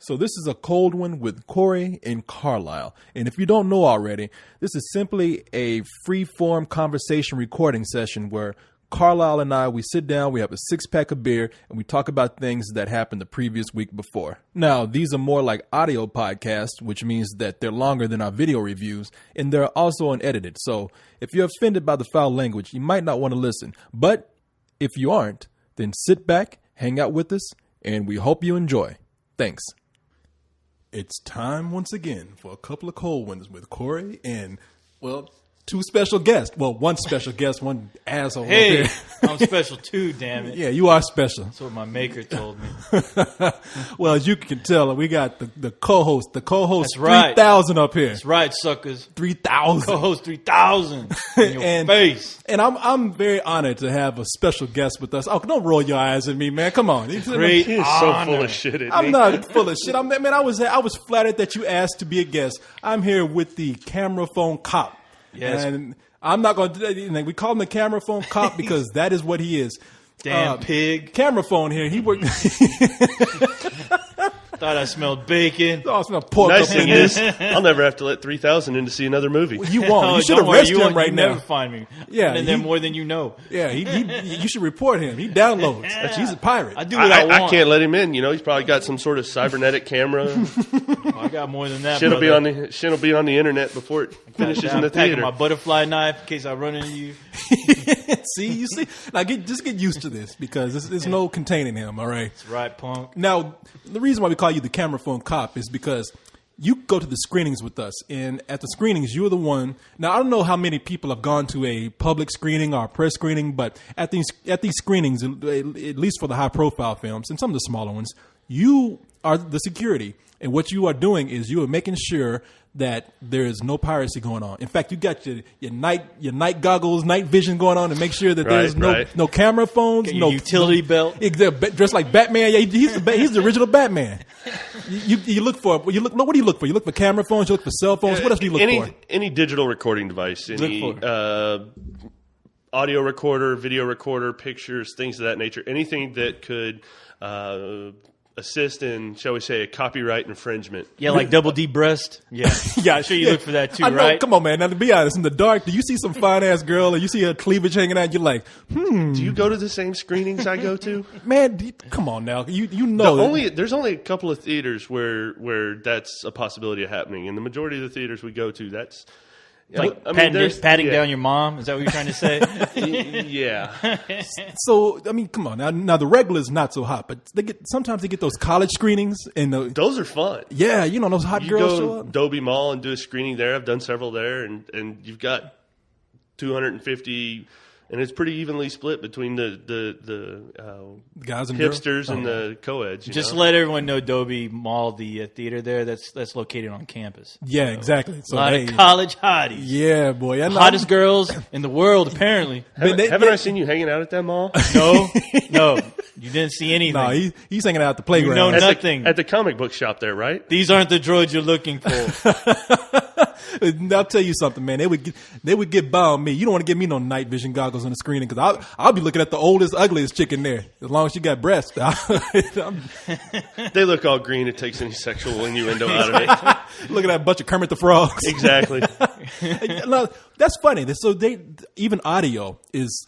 So this is a cold one with Corey and Carlisle. And if you don't know already, this is simply a free-form conversation recording session where Carlisle and I, we sit down, we have a six-pack of beer, and we talk about things that happened the previous week before. Now, these are more like audio podcasts, which means that they're longer than our video reviews, and they're also unedited. So if you're offended by the foul language, you might not want to listen. But if you aren't, then sit back, hang out with us, and we hope you enjoy. Thanks. It's time once again for a couple of cold ones with Corey and, well, two special guests. Well, one special guest, one asshole. Hey, I'm special too, damn it. Yeah, you are special. That's what my maker told me. Well, as you can tell, we got the co-host. The co-host, That's right. 3,000 up here. That's right, suckers. 3,000. Co-host 3,000 in your face. And I'm very honored to have a special guest with us. Oh, don't roll your eyes at me, man. Come on. Great He is so full of shit. I'm not full of shit. I was flattered that you asked to be a guest. I'm here with the camera phone cop. Yes. And I'm not going to do that. We call him the camera phone cop because that is what he is. Damn pig. Camera phone here. He worked. Thought I smelled bacon. Oh, I smell pork Nice up in thing is, I'll never have to let 3,000 in to see another movie. You won't. Oh, You should don't worry. arrest him right you now. never find me. Yeah, And then more than you know. Yeah, you should report him. He downloads. He's a pirate. I do what I want. I can't let him in. You know, he's probably got some sort of cybernetic camera. I got more than that. Shit'll be on the internet before it finishes in the packing theater. my butterfly knife in case I run into you. See. Now just get used to this because there's no containing him. All right. That's right, punk. Now the reason why we call you the camera phone cop is because you go to the screenings with us, and at the screenings, you're the one. Now I don't know how many people have gone to a public screening or a press screening, but at these screenings, at least for the high profile films and some of the smaller ones, you are the security. And what you are doing is you are making sure that there is no piracy going on. In fact, you got your night goggles, night vision going on to make sure that there's no camera phones, no utility belt. Dressed like Batman. Yeah, he's the original Batman. You look for what do you look for? You look for camera phones. You look for cell phones. What else do you look for? Any digital recording device, any audio recorder, video recorder, pictures, things of that nature. Anything that could assist in, shall we say, a copyright infringement. Yeah, like double D breast. Yeah, yeah. I'm sure you look for that too, I know, right? Come on, man. Now to be honest, in the dark, do you see some fine ass girl and you see her cleavage hanging out? You're like, Do you go to the same screenings I go to? Man, come on now. You know there's only a couple of theaters where that's a possibility of happening. In the majority of the theaters we go to, that's like patting down your mom. Is that what you're trying to say? Yeah. So I mean, come on now. The regulars not so hot, but sometimes they get those college screenings and those are fun. Yeah, those hot girls show up. Dobie Mall and do a screening there. I've done several there, and you've got 250. And it's pretty evenly split between the guys and hipsters and the co-eds. Just let everyone know Dobie Mall, the theater there, that's located on campus. Yeah, exackly. So a lot of college hotties. Yeah, boy. Hottest girls in the world, apparently. Haven't I seen you hanging out at that mall? No. You didn't see anything. No, he's hanging out at the playground. You know nothing. At the comic book shop there, right? These aren't the droids you're looking for. I'll tell you something, man. They would get by on me. You don't want to give me no night vision goggles on the screening because I'll be looking at the oldest, ugliest chick in there. As long as she got breasts, they look all green. It takes any sexual innuendo out of it. Look at that bunch of Kermit the Frogs. Exactly. No, that's funny. So even audio is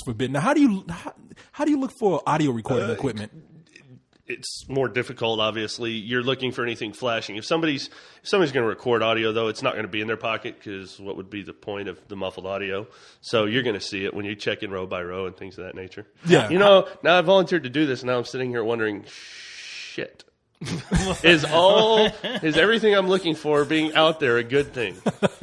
forbidden. Now, how do you look for audio recording equipment? It's more difficult, obviously. You're looking for anything flashing. If somebody's going to record audio, though, it's not going to be in their pocket because what would be the point of the muffled audio? So you're going to see it when you check in row by row and things of that nature. Yeah. Now I volunteered to do this, and now I'm sitting here wondering, shit. Is everything I'm looking for being out there a good thing?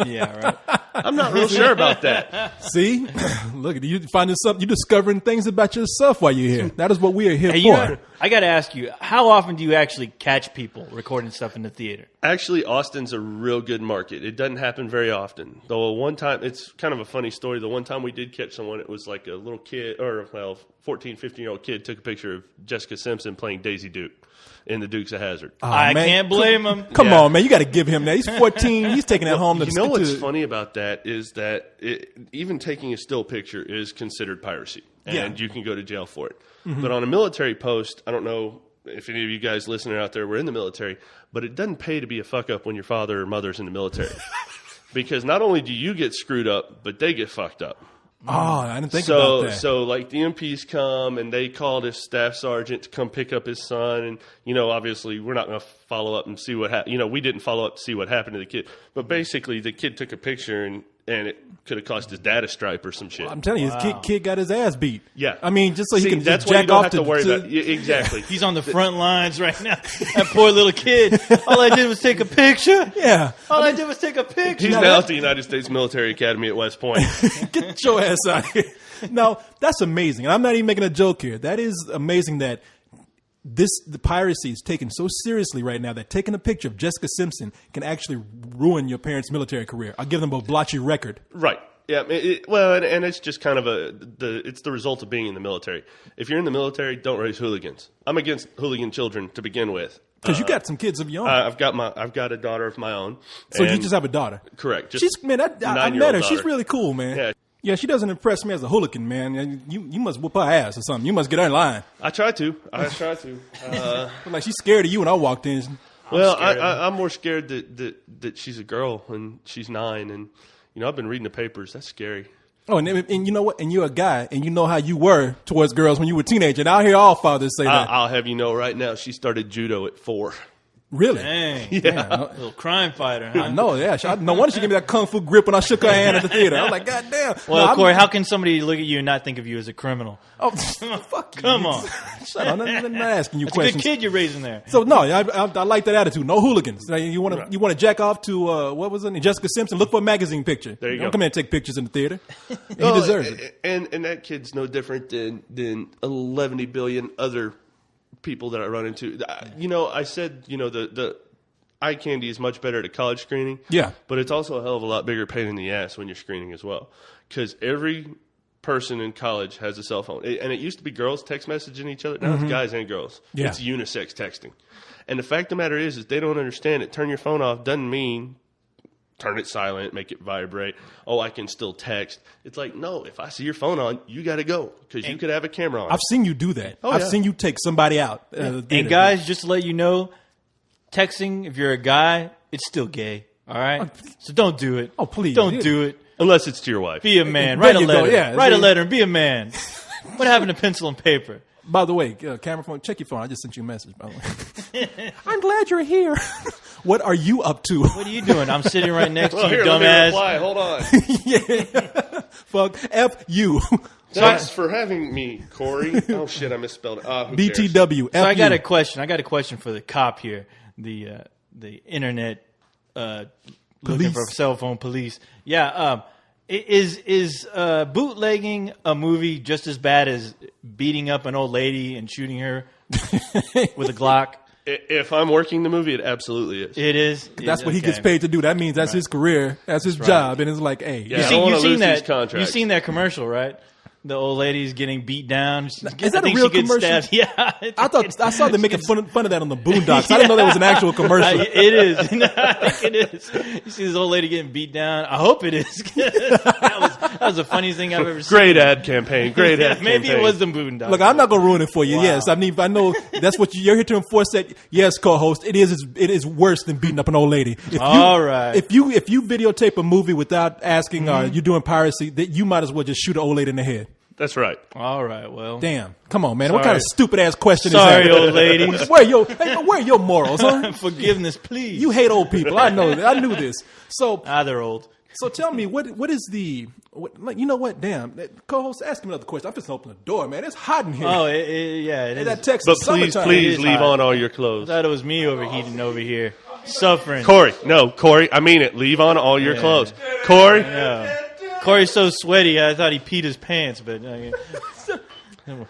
Yeah, right. I'm not real sure about that. See, look, you finding something, you discovering things about yourself while you're here. That is what we are here for. I got to ask you, how often do you actually catch people recording stuff in the theater? Actually, Austin's a real good market. It doesn't happen very often. Though one time, it's kind of a funny story. The one time we did catch someone, it was like a little kid, 14, 15-year-old kid took a picture of Jessica Simpson playing Daisy Duke in the Dukes of Hazzard. Oh, I can't blame him. Come on, man. You got to give him that. He's 14. He's taking that home. You know what's funny about that is that even taking a still picture is considered piracy, and you can go to jail for it. Mm-hmm. But on a military post, I don't know if any of you guys listening out there were in the military, but it doesn't pay to be a fuck up when your father or mother's in the military. Because not only do you get screwed up, but they get fucked up. Oh, I didn't think about that. So, like, the MPs come, and they called his staff sergeant to come pick up his son. And, obviously, we're not going to follow up and see what happened. We didn't follow up to see what happened to the kid. But basically, the kid took a picture, and it could have cost his dad a stripe or some shit. I'm telling you, his kid got his ass beat. Yeah. I mean, just so he can that's just what jack you don't off have to worry about. Yeah, exactly. He's on the front lines right now. That poor little kid. All I did was take a picture. Yeah. All I did was take a picture. He's now at the United States Military Academy at West Point. Get your ass out of here. No, that's amazing. And I'm not even making a joke here. That is amazing that the piracy is taken so seriously right now that taking a picture of Jessica Simpson can actually ruin your parents' military career. I'll give them a blotchy record. Right. Yeah. And it's just kind of it's the result of being in the military. If you're in the military, don't raise hooligans. I'm against hooligan children to begin with. Because you got some kids of your own. I've got a daughter of my own. So you just have a daughter. Correct. I met her. Daughter. She's really cool, man. Yeah. Yeah, she doesn't impress me as a hooligan, man. You must whoop her ass or something. You must get her in line. I try to. Like she's scared of you when I walked in. I'm more scared that she's a girl and she's 9, and I've been reading the papers. That's scary. Oh, and you know what? And you're a guy, and you know how you were towards girls when you were a teenager. And I hear all fathers say that. I'll have you know right now, she started judo at 4. Really? Dang. Yeah. Little crime fighter, huh? No, yeah. No wonder she gave me that kung fu grip when I shook her hand at the theater. I was like, God damn. Well, Corey, how can somebody look at you and not think of you as a criminal? Oh, fuck you. Come on. Shut up. I'm not asking you That's questions. a good kid you're raising there. So, no, I like that attitude. No hooligans. You want to jack off to, what was it? Jessica Simpson? Look for a magazine picture. There you Don't go. come in and take pictures in the theater. He deserves it. And that kid's no different than 11 billion other people that I run into. I said, the eye candy is much better at a college screening. Yeah. But it's also a hell of a lot bigger pain in the ass when you're screening as well. Because every person in college has a cell phone. And it used to be girls text messaging each other. Now it's guys and girls. Yeah. It's unisex texting. And the fact of the matter is they don't understand it. Turn your phone off doesn't mean turn it silent, make it vibrate. Oh, I can still text. It's like, no, if I see your phone on, you got to go. Because you could have a camera on. I've seen you do that. Oh, I've yeah. seen you take somebody out. And guys, just to let you know, texting, if you're a guy, it's still gay. All right? So don't do it. Oh, please. Don't do it. Unless it's to your wife. Be a man. There Write a you go, letter. yeah. Write a letter and be a man. What happened to pencil and paper? By the way, camera phone, check your phone. I just sent you a message, by the way. I'm glad you're here. What are you up to? What are you doing? I'm sitting right next to you, Here, let me dumbass. reply. Hold on. Yeah. Fuck. F you. Thanks for having me, Corey. Oh, shit, I misspelled it. Who cares? BTW. F So I got you. a question. I got a question for the cop here, the internet looking Police. for cell phone police. Yeah. Is bootlegging a movie just as bad as beating up an old lady and shooting her with a Glock? If I'm working the movie, it absolutely is. It is. That's what he gets paid to do. That means that's his career. That's his job. And it's like, hey. Yeah. You I don't wanna you've seen lose these that? contracts. You've seen that commercial, right? The old lady's getting beat down. Is that a real commercial? Stabbed. Yeah. I saw them making fun of that on the Boondocks. I didn't know that was an actual commercial. It is. I think it is. You see this old lady getting beat down. I hope it is. that was the funniest thing I've ever seen. Great ad campaign. Great ad Maybe campaign. it was the Boondocks. Look, I'm not going to ruin it for you. Wow. Yes, I mean, I know that's what you're here to enforce. That yes, co-host, it is worse than beating up an old lady. All right. If you videotape a movie without asking, you're doing piracy, that you might as well just shoot an old lady in the head. That's right. All right. Well. Damn, come on, man. Sorry. What kind of stupid ass question Sorry, is that? old ladies. Where are your morals, huh? Forgiveness, please. You hate old people. I know that. I knew this. So They're old. So tell me, what is the you know what? Damn, co-host, ask me another question. I'm just open the door, man. It's hot in here. Oh, yeah, it is. That Texas But please, summertime. please is leave hot. on all your I clothes. thought it was me overheating over here, suffering. Corey, I mean it. Leave on all your clothes. Corey, Yeah. Corey's so sweaty, I thought he peed his pants, but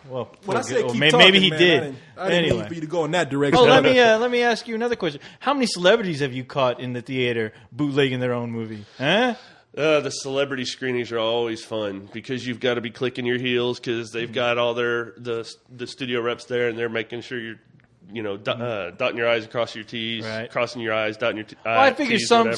well, When I say keep maybe talking, he man, did. I didn't mean Anyway. for you to go in that direction. Oh, let me ask you another question. How many celebrities have you caught in the theater bootlegging their own movie? Huh? the celebrity screenings are always fun because you've got to be clicking your heels because they've got all the studio reps there and they're making sure you're dotting your I's and crossing your T's, Right. crossing your I's, dotting your T's. Well, I figure some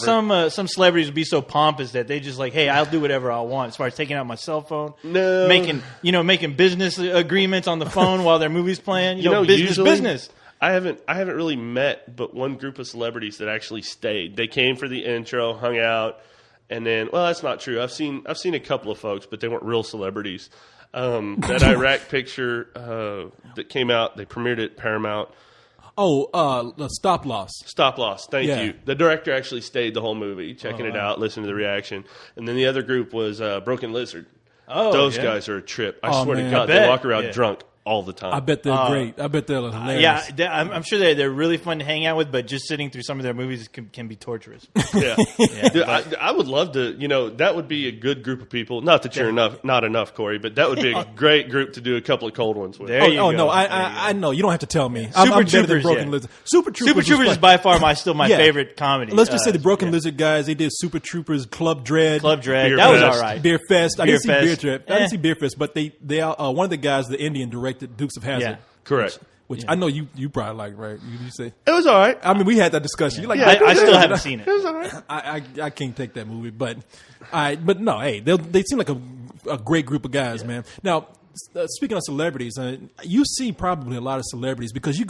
celebrities would be so pompous that they just like, hey, I'll do whatever I want as far as taking out my cell phone, No. making business agreements on the phone while their movie's playing. You know, business. I haven't really met but one group of celebrities that actually stayed. They came for the intro, hung out, and then that's not true. I've seen a couple of folks, but they weren't real celebrities. That Iraq picture that came out, they premiered it at Paramount. The Stop Loss. Stop Loss, thank you. The director actually stayed the whole movie, checking it out, listening to the reaction. And then the other group was Broken Lizard. Those guys are a trip. I swear to God, they walk around drunk all the time. I bet they're great. I bet they're hilarious. I'm sure they're really fun to hang out with, but just sitting through some of their movies can be torturous. Yeah. Dude, I would love to, that would be a good group of people. Not that you're not enough, Corey, but that would be a great group to do a couple of cold ones with. There you go. No, I know. You don't have to tell me. Super I'm better than Troopers, Broken Lizard. Super Troopers is by far still my favorite comedy. Let's just say the Broken Lizard guys, they did Super Troopers, Club Dread. That Fest. was all right. Beer Fest. I didn't see Fest. Beer Dread. I didn't see Beer Fest, but they are one of the guys, the Indian, directed Dukes of Hazzard. Yeah. Correct. Which I know you probably like, right? You say it was all right. I mean, we had that discussion. You're like, I still haven't seen it. It was all right. I can't take that movie, but no, hey, they seem like a great group of guys, man. Now, speaking of celebrities, you see probably a lot of celebrities because you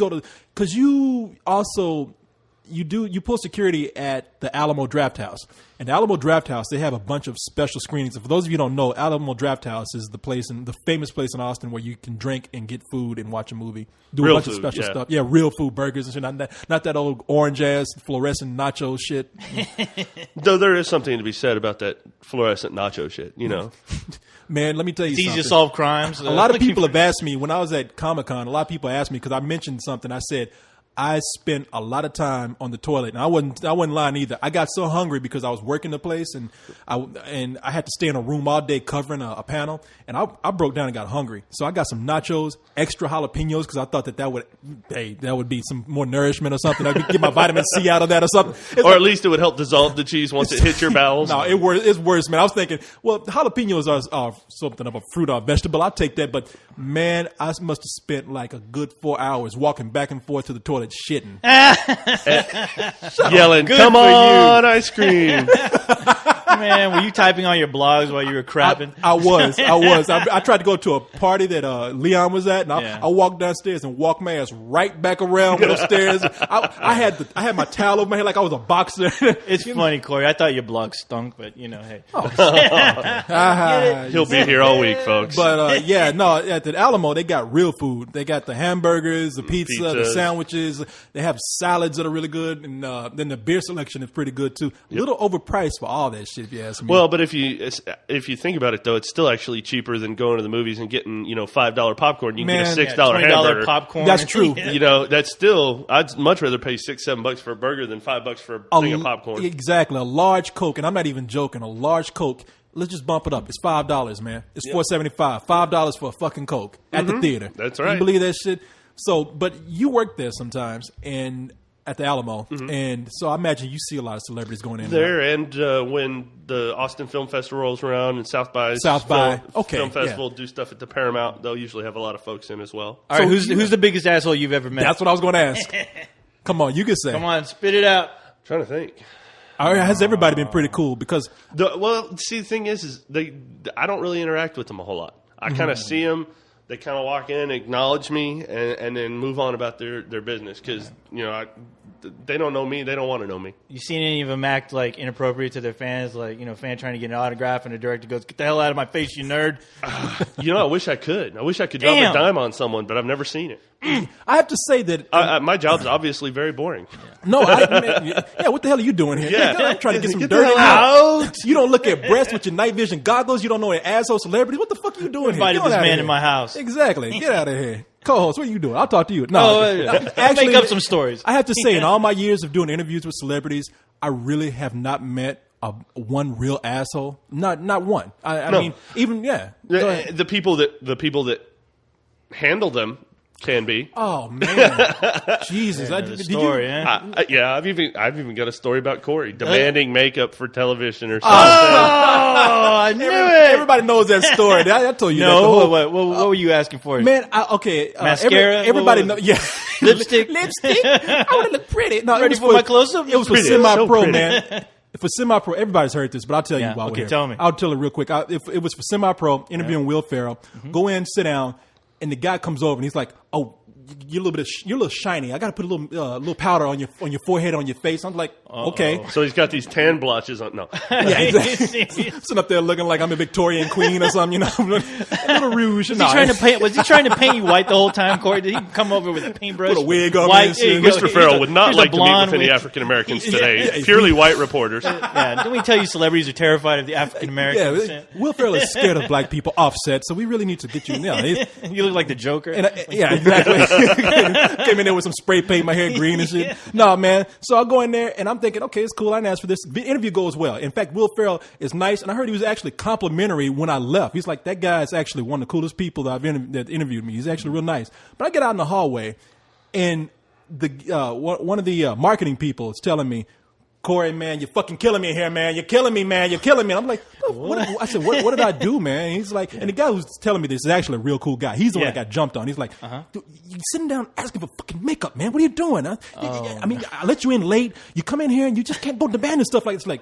pull security at the Alamo Drafthouse. And the Alamo Drafthouse, they have a bunch of special screenings. And for those of you who don't know, Alamo Drafthouse is the famous place in Austin where you can drink and get food and watch a movie. Do Real a bunch of food, special stuff. Yeah, real food, burgers and shit. Not that old orange-ass fluorescent nacho shit. Though there is something to be said about that fluorescent nacho shit, Man, let me tell you something. It's easy to solve crimes. A lot of people have asked me, when I was at Comic-Con, a lot of people asked me, because I mentioned something, I said, I spent a lot of time on the toilet, and I wasn't lying either. I got so hungry because I was working the place, and I had to stay in a room all day covering a panel, and I broke down and got hungry. So I got some nachos, extra jalapenos, because I thought that would be some more nourishment or something. I could get my vitamin C out of that or something. Or at least it would help dissolve the cheese once it hits your bowels. No, it's worse, man. I was thinking, well, jalapenos are something of a fruit or a vegetable. I'll take that, but man, I must have spent like a good 4 hours walking back and forth to the toilet shitting. Yelling, come on, ice cream. Man, were you typing on your blogs while you were crapping? I was. I tried to go to a party that Leon was at, and I walked downstairs and walked my ass right back around with those stairs. I had my towel over my head like I was a boxer. It's funny, Corey. I thought your blog stunk, but hey. He'll be here all week, folks. But at the Alamo, they got real food. They got the hamburgers, the pizza, the sandwiches. They have salads that are really good, and then the beer selection is pretty good too. A little overpriced for all that shit, if you ask me. Well, but if you think about it, though, it's still actually cheaper than going to the movies and getting $5 popcorn. You can get a $6 hamburger. Popcorn. That's true. That's still. I'd much rather pay $6-7 for a burger than $5 for a thing of popcorn. Exactly, a large Coke, and I'm not even joking. A large Coke. Let's just bump it up. It's $5, man. It's $4.75. $5 for a fucking Coke at the theater. That's right. You believe that shit? So, but you work there sometimes, and at the Alamo, and so I imagine you see a lot of celebrities going in there. And when the Austin Film Festival rolls around and South by Film Festival do stuff at the Paramount, they'll usually have a lot of folks in as well. All right, who's the biggest asshole you've ever met? That's what I was going to ask. Come on, you can say. Come on, spit it out. I'm trying to think. All right, has everybody been pretty cool? Because the thing is I don't really interact with them a whole lot. I kind of see them. They kind of walk in, acknowledge me, and then move on about their business because they don't know me. They don't want to know me. You seen any of them act like inappropriate to their fans? Like fan trying to get an autograph, and the director goes, "Get the hell out of my face, you nerd!" I wish I could. I wish I could drop a dime on someone, but I've never seen it. I have to say that my job's obviously very boring. No, what the hell are you doing here? Yeah. I'm trying to get some the dirty hell out. You don't look at breasts with your night vision goggles. You don't know an asshole celebrity. What the fuck are you doing here? Invited this man in my house. Exactly. Get out of here. Co-host, what are you doing? I'll talk to you. No, actually, make up some stories. I have to say, in all my years of doing interviews with celebrities, I really have not met one real asshole. Not one. I mean, even the people that handle them can be. Oh man, Jesus! I've even got a story about Corey demanding makeup for television or something. I knew it. Everybody knows that story. I told you. No, what were you asking for? Man, mascara. Everybody knows. Yeah, lipstick. I want to look pretty. No, ready for my close-up. It was for semi-pro, man. For semi-pro, everybody's heard this, but I'll tell you while we're here. Tell me. I'll tell it real quick. If it was for semi-pro, interviewing Will Ferrell, go in, sit down. And the guy comes over and he's like, "Oh, you're a little shiny. I got to put a little powder on your forehead, on your face. I'm like, okay. So he's got these tan blotches on. No. Yeah, exactly. Sitting up there looking like I'm a Victorian queen or something, a little rouge. Was he trying to paint you white the whole time, Corey? Did he come over with a paintbrush? Put a wig on white, and shit. Mr. Farrell would not like to meet with any African Americans today. Purely white reporters. Yeah, didn't we tell you celebrities are terrified of the African Americans? Yeah, Will Ferrell is scared of black people. Offset, so we really need to get you now. You look like the Joker. Yeah, exactly. Came in there with some spray paint, my hair green and shit. No, man. So I go in there and I'm thinking, okay, it's cool. I didn't ask for this. The interview goes well. In fact, Will Ferrell is nice, and I heard he was actually complimentary when I left. He's like, that guy is actually one of the coolest people that that interviewed me. He's actually real nice. But I get out in the hallway, and one of the marketing people is telling me, Corey, man, you're fucking killing me here, man. You're killing me, man. You're killing me. And I'm like, what? I said, what did I do, man? And he's like, and the guy who's telling me this is actually a real cool guy. He's the one that got jumped on. He's like, dude, you sitting down asking for fucking makeup, man. What are you doing? Huh? I mean, I let you in late. You come in here and you just can't go demanding stuff like it's like.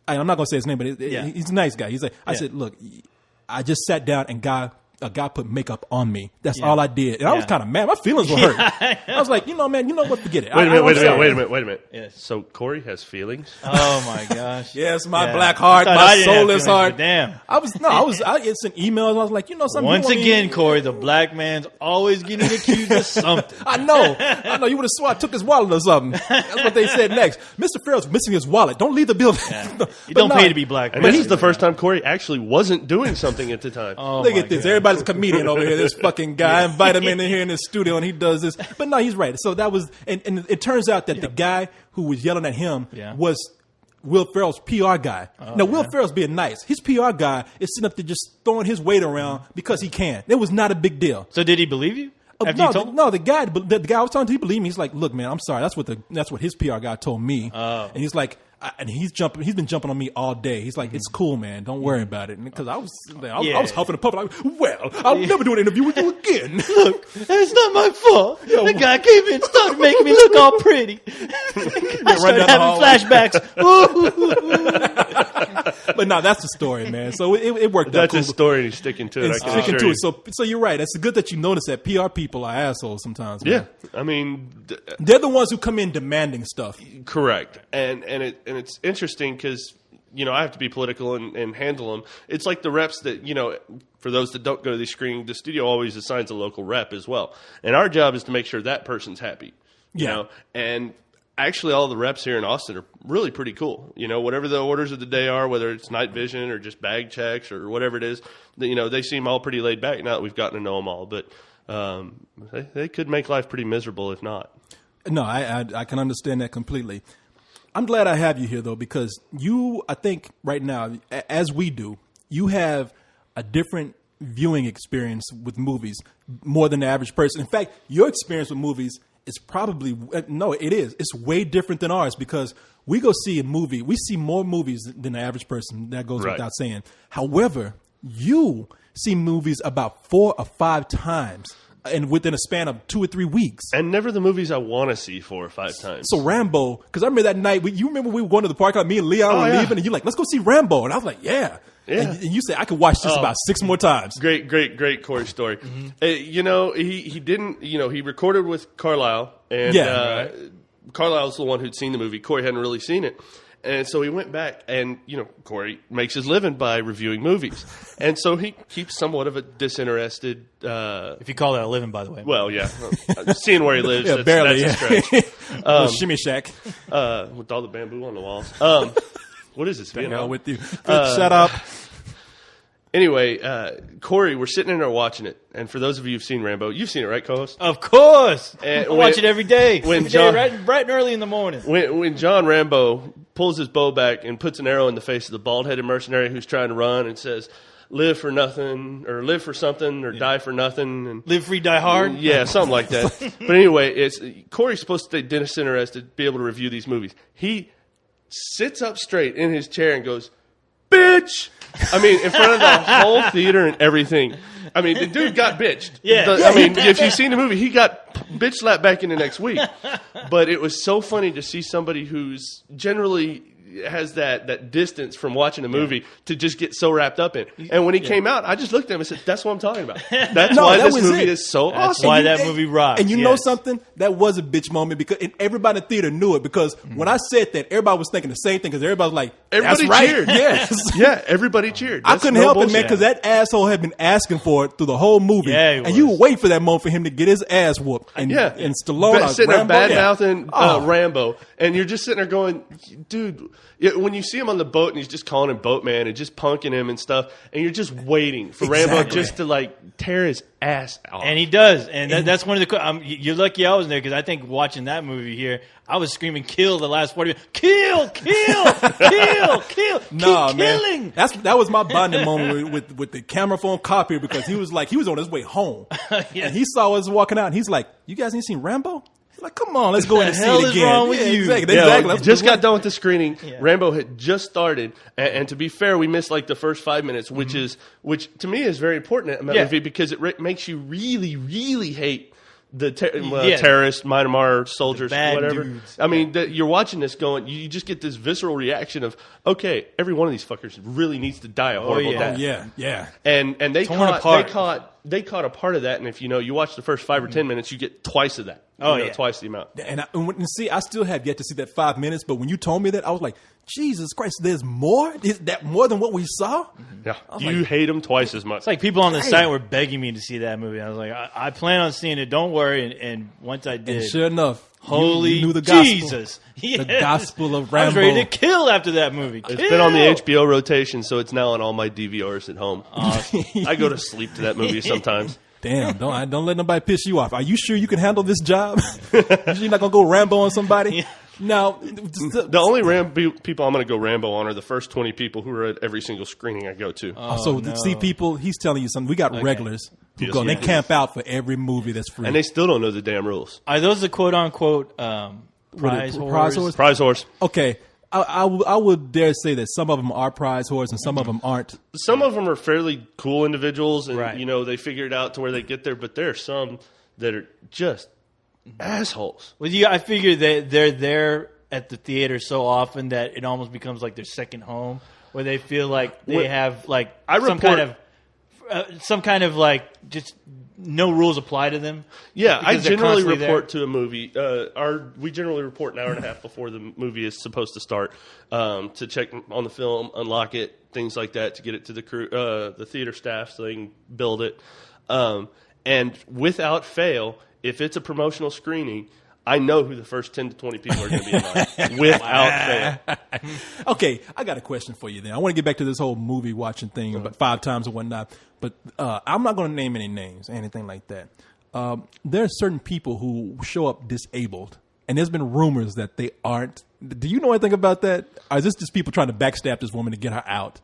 I'm not gonna say his name, but he's a nice guy. He's like, I said, look, I just sat down and a guy put makeup on me. That's all I did. And I was kind of mad. My feelings were hurt. I was like, man, you know what? Forget it. Wait a minute. Yes. So Corey has feelings? Oh my gosh. Yes, my black heart, my soulless heart. Damn. I sent emails. I was like, something. Once again, Corey, the black man's always getting accused of something. I know. You would have sworn I took his wallet or something. That's what they said next. Mr. Farrell's missing his wallet. Don't leave the building. Yeah. You don't pay to be black. And this is the first time Corey actually wasn't doing something at the time. Look at this. Everybody's a comedian over here. This fucking guy. I invite him in here in the studio and he does this. But no, he's right. So that was, and it turns out that the guy who was yelling at him was Will Ferrell's PR guy. Now, Will Ferrell's being nice. His PR guy is sitting up there just throwing his weight around because he can. It was not a big deal. So did he believe you? The guy I was talking to, he believed me. He's like, look, man, I'm sorry. That's what his PR guy told me. And he's like, and he's been jumping on me all day. He's like, it's cool, man. Don't worry about it. Because I was huffing and puffing. Like, well, I'll never do an interview with you again. Look, it's not my fault. The guy came in and started making me look all pretty. I started having flashbacks. But no, that's the story, man. So it worked out. That's cool. his story, and he's sticking to it. He's sticking to it. So you're right. It's good that you notice that PR people are assholes sometimes. Man. Yeah, I mean, they're the ones who come in demanding stuff. Correct, and it's interesting because I have to be political and handle them. It's like the reps that for those that don't go to the screening, the studio always assigns a local rep as well, and our job is to make sure that person's happy. You know, and actually, all the reps here in Austin are really pretty cool. Whatever the orders of the day are, whether it's night vision or just bag checks or whatever it is, they seem all pretty laid back now that we've gotten to know them all. But they could make life pretty miserable if not. No, I can understand that completely. I'm glad I have you here, though, because I think right now, as we do, you have a different viewing experience with movies more than the average person. In fact, your experience with movies is probably it is. It's way different than ours because we go see a movie. We see more movies than the average person. That goes without saying. However, you see movies about 4 or 5 times, and within a span of 2 or 3 weeks. And never the movies I want to see 4 or 5 times. So Rambo, because I remember that night. You remember we were going to the park. Me and Leon were leaving, and you're like, "Let's go see Rambo," and I was like, "Yeah." And you said I could watch this about 6 more times. Great Corey story. He didn't. He recorded with Carlisle, and Carlisle's the one who'd seen the movie. Corey hadn't really seen it. And so he went back, and, Corey makes his living by reviewing movies. And so he keeps somewhat of a disinterested... if you call that a living, by the way. Well, yeah. Seeing where he lives, that's a stretch. Shimmy shack. With all the bamboo on the walls. What is this? Hell with you. Shut up. Anyway, Corey, we're sitting in there watching it. And for those of you who've seen Rambo, you've seen it, right, co-host? Of course. I watch it every day. Bright and early in the morning. When John Rambo pulls his bow back and puts an arrow in the face of the bald-headed mercenary who's trying to run and says, live for nothing, or live for something, or die for nothing. And live free, die hard? Yeah, something like that. But anyway, Corey's supposed to stay disinterested, be able to review these movies. He sits up straight in his chair and goes, bitch! I mean, in front of the whole theater and everything. I mean, the dude got bitched. Yeah. I mean, if you've seen the movie, he got bitch slapped back in the next week. But it was so funny to see somebody who's generally has that distance from watching a movie to just get so wrapped up in. And when he came out, I just looked at him and said, "That's what I'm talking about. That's why this movie is so awesome. That's why that movie rocks." And you know something? That was a bitch moment because and everybody in the theater knew it because when I said that, everybody was thinking the same thing because everybody was like, everybody "That's right." cheered. Yes. Yeah, everybody cheered. I couldn't help it, man, because that asshole had been asking for it through the whole movie. Yeah, and you would wait for that moment for him to get his ass whooped. And, and Stallone sitting there Rambo, bad-mouthing Rambo. And you're just sitting there going, dude, when you see him on the boat and he's just calling him Boatman and just punking him and stuff, and you're just waiting for Rambo just to, like, tear his ass off. And he does. And that's one of the... you're lucky I was there because I think watching that movie here, I was screaming, "Kill!" the last 40 minutes. Kill! Kill! Kill! Kill! Nah, Keep man. killing! That was my bonding moment with the camera phone copier because he was on his way home. And he saw us walking out and he's like, "You guys ain't seen Rambo?" He's like, "Come on, let's go in and see hell it is again." wrong with you? Exactly. Yeah, Exactly. just got done with the screening. Yeah. Rambo had just started, and to be fair, we missed like the first 5 minutes, which to me is very important in that movie because it makes you really, really hate the terrorists, Myanmar soldiers, whatever. Dudes. I mean, you're watching this going, you just get this visceral reaction of, okay, every one of these fuckers really needs to die a horrible death. Yeah. And they caught a part of that, and if you watch the first 5 or 10 minutes, you get twice of that. Twice the amount. And see, I still have yet to see that 5 minutes, but when you told me that, I was like, Jesus Christ, there's more? Is that more than what we saw? Yeah. You hate them twice as much. It's like people on the site were begging me to see that movie. I was like, I plan on seeing it, don't worry. And once I did. And sure enough, holy you knew the gospel. Jesus. The gospel of Rambo. I was ready to kill after that movie. It's been on the HBO rotation, so it's now on all my DVRs at home. I go to sleep to that movie sometimes. Damn, don't let nobody piss you off. Are you sure you can handle this job? You're not going to go Rambo on somebody? No. The only people I'm going to go Rambo on are the first 20 people who are at every single screening I go to. See, people, he's telling you something. We got regulars who go and they camp out for every movie that's free. And they still don't know the damn rules. Are those the quote-unquote prize horse? Prize horse. Okay. I would dare say that some of them are prize horse and some of them aren't. Some of them are fairly cool individuals, and they figure it out to where they get there. But there are some that are just assholes. Well, I figure that they're there at the theater so often that it almost becomes like their second home, where they feel like they have like some kind of like just no rules apply to them. Yeah, I generally report to a movie. We generally report an hour and a half before the movie is supposed to start to check on the film, unlock it, things like that, to get it to the crew, the theater staff, so they can build it. And without fail, if it's a promotional screening, I know who the first 10 to 20 people are going to be in line. Without fail. Okay, I got a question for you then. I want to get back to this whole movie watching thing about 5 times or whatnot. But I'm not going to name any names, anything like that. There are certain people who show up disabled. And there's been rumors that they aren't. Do you know anything about that? Or is this just people trying to backstab this woman to get her out?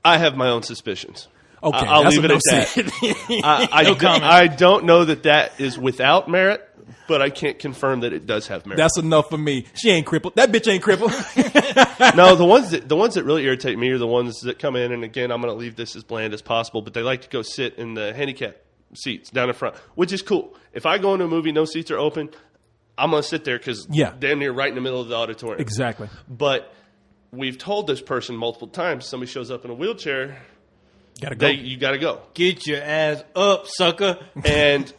I have my own suspicions. Okay, I'll leave it at that. I don't know that is without merit, but I can't confirm that it does have merit. That's enough for me. She ain't crippled. That bitch ain't crippled. No, the ones that really irritate me are the ones that come in, and again, I'm going to leave this as bland as possible, but they like to go sit in the handicap seats down in front, which is cool. If I go into a movie, no seats are open, I'm going to sit there because damn near right in the middle of the auditorium. Exactly. But we've told this person multiple times, somebody shows up in a wheelchair, gotta go. You got to go. Get your ass up, sucker. And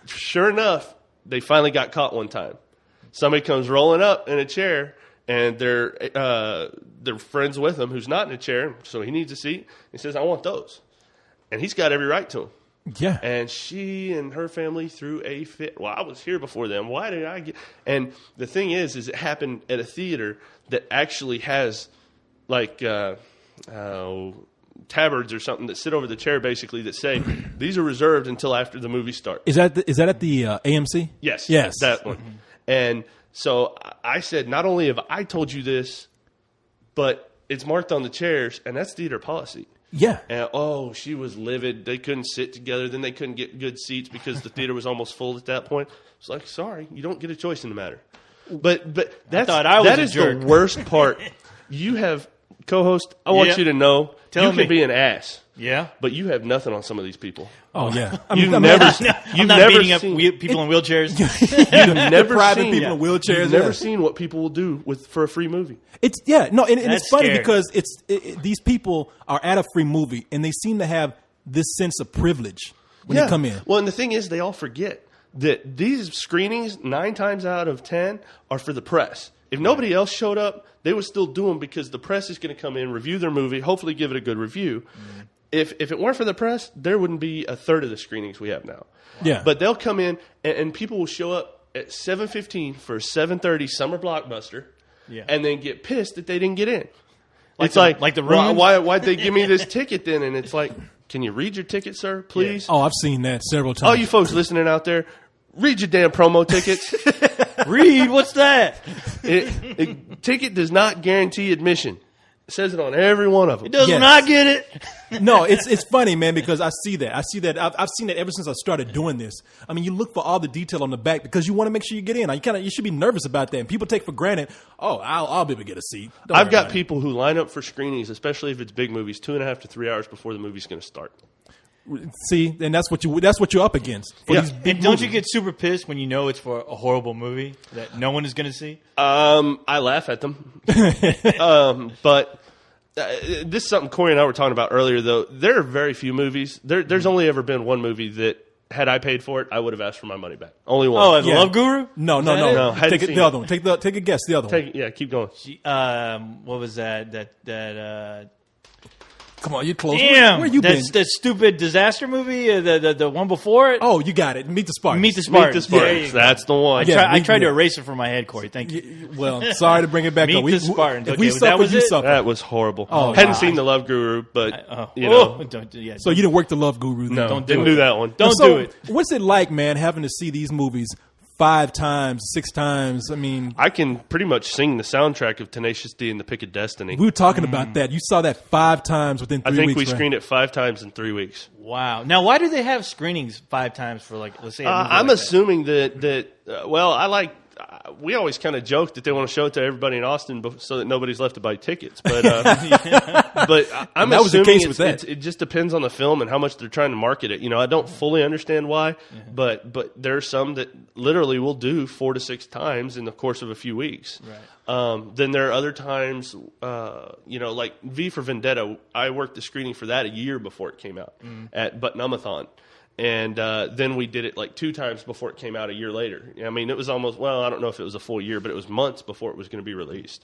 sure enough, they finally got caught one time. Somebody comes rolling up in a chair, and their friends with him who's not in a chair, so he needs a seat. He says, "I want those," and he's got every right to them. Yeah. And she and her family threw a fit. Well, I was here before them. Why did I get? And the thing is it happened at a theater that actually has like tabards or something that sit over the chair basically that say these are reserved until after the movie starts. Is that at the AMC? Yes. Yes. That one. And so I said, not only have I told you this, but it's marked on the chairs, and that's theater policy. Yeah. And she was livid. They couldn't sit together. Then they couldn't get good seats because the theater was almost full at that point. It's like, sorry, you don't get a choice in the matter. But that is the worst part. You have co-host. I want you to know you can be an ass. Yeah. But you have nothing on some of these people. Oh yeah, You've I'm never not beating up seen, people in wheelchairs. you've never private seen people in wheelchairs. You've never yeah. seen what people will do for a free movie. It's and it's That's funny scary. because these people are at a free movie and they seem to have this sense of privilege when they come in. Well, and the thing is, they all forget that these screenings 9 times out of 10 are for the press. If nobody else showed up, they would still do them because the press is going to come in, review their movie, hopefully give it a good review. If it weren't for the press, there wouldn't be a third of the screenings we have now. Yeah. But they'll come in, and people will show up at 7:15 for a 7:30 summer blockbuster, and then get pissed that they didn't get in. It's like the Romans? why'd they give me this ticket then? And it's like, can you read your ticket, sir, please? Oh, I've seen that several times. All you folks listening out there, read your damn promo tickets. Read, what's that? Ticket does not guarantee admission. It says it on every one of them. It does Yes. when I get it. No, it's funny, man, because I see that. I've seen that ever since I started doing this. I mean, you look for all the detail on the back because you want to make sure you get in. You should be nervous about that. And people take for granted, I'll be able to get a seat. Don't I've worry got about it. people who line up for screenings, especially if it's big movies, 2.5 to 3 hours before the movie's going to start. See, and that's what you're up against. For Yeah. these big And don't you movies. get super pissed when you know it's for a horrible movie that no one is going to see? I laugh at them. But this is something Corey and I were talking about earlier, though. There are very few movies. There's only ever been one movie that, had I paid for it, I would have asked for my money back. Only one. Oh, The Yeah. Love Guru? No. No, hadn't Take it, seen the it. other one. Take a guess. The other one. Keep going. What was that? Come on, you're close. Damn, Where you been? that stupid disaster movie, the one before it. Oh, you got it. Meet the Spartans. Meet the Meet Spartans. the Spartans. There you go. That's the one. Yeah. I tried to yeah. erase it from my head, Corey. Thank you. Well, sorry to bring it back Meet up. the Spartans. If Okay, we well, that suffer, was you it? suffer. That was horrible. Oh, Hadn't wow. seen The Love Guru, but, Yeah, So you didn't work the Love Guru then? no, don't do didn't it. do that one. Don't So, do it. What's it like, man, having to see these movies 5 times, 6 times? I mean, I can pretty much sing the soundtrack of Tenacious D and The Pick of Destiny. we were talking about that. You saw that 5 times within 3 I think weeks. we right? screened it 5 times in 3 weeks. Wow. Now, why do they have screenings 5 times for, like, let's say, a movie I'm like that? assuming that we always kind of joke that they want to show it to everybody in Austin so that nobody's left to buy tickets. But but I'm That was the assuming case with that. it just depends on the film and how much they're trying to market it. You know, I don't fully understand why, but there are some that literally will do 4 to 6 times in the course of a few weeks. Right. Then there are other times, like V for Vendetta. I worked the screening for that a year before it came out at Butnumathon. And then we did it like 2 times before it came out a year later. I mean, it was almost, I don't know if it was a full year, but it was months before it was going to be released.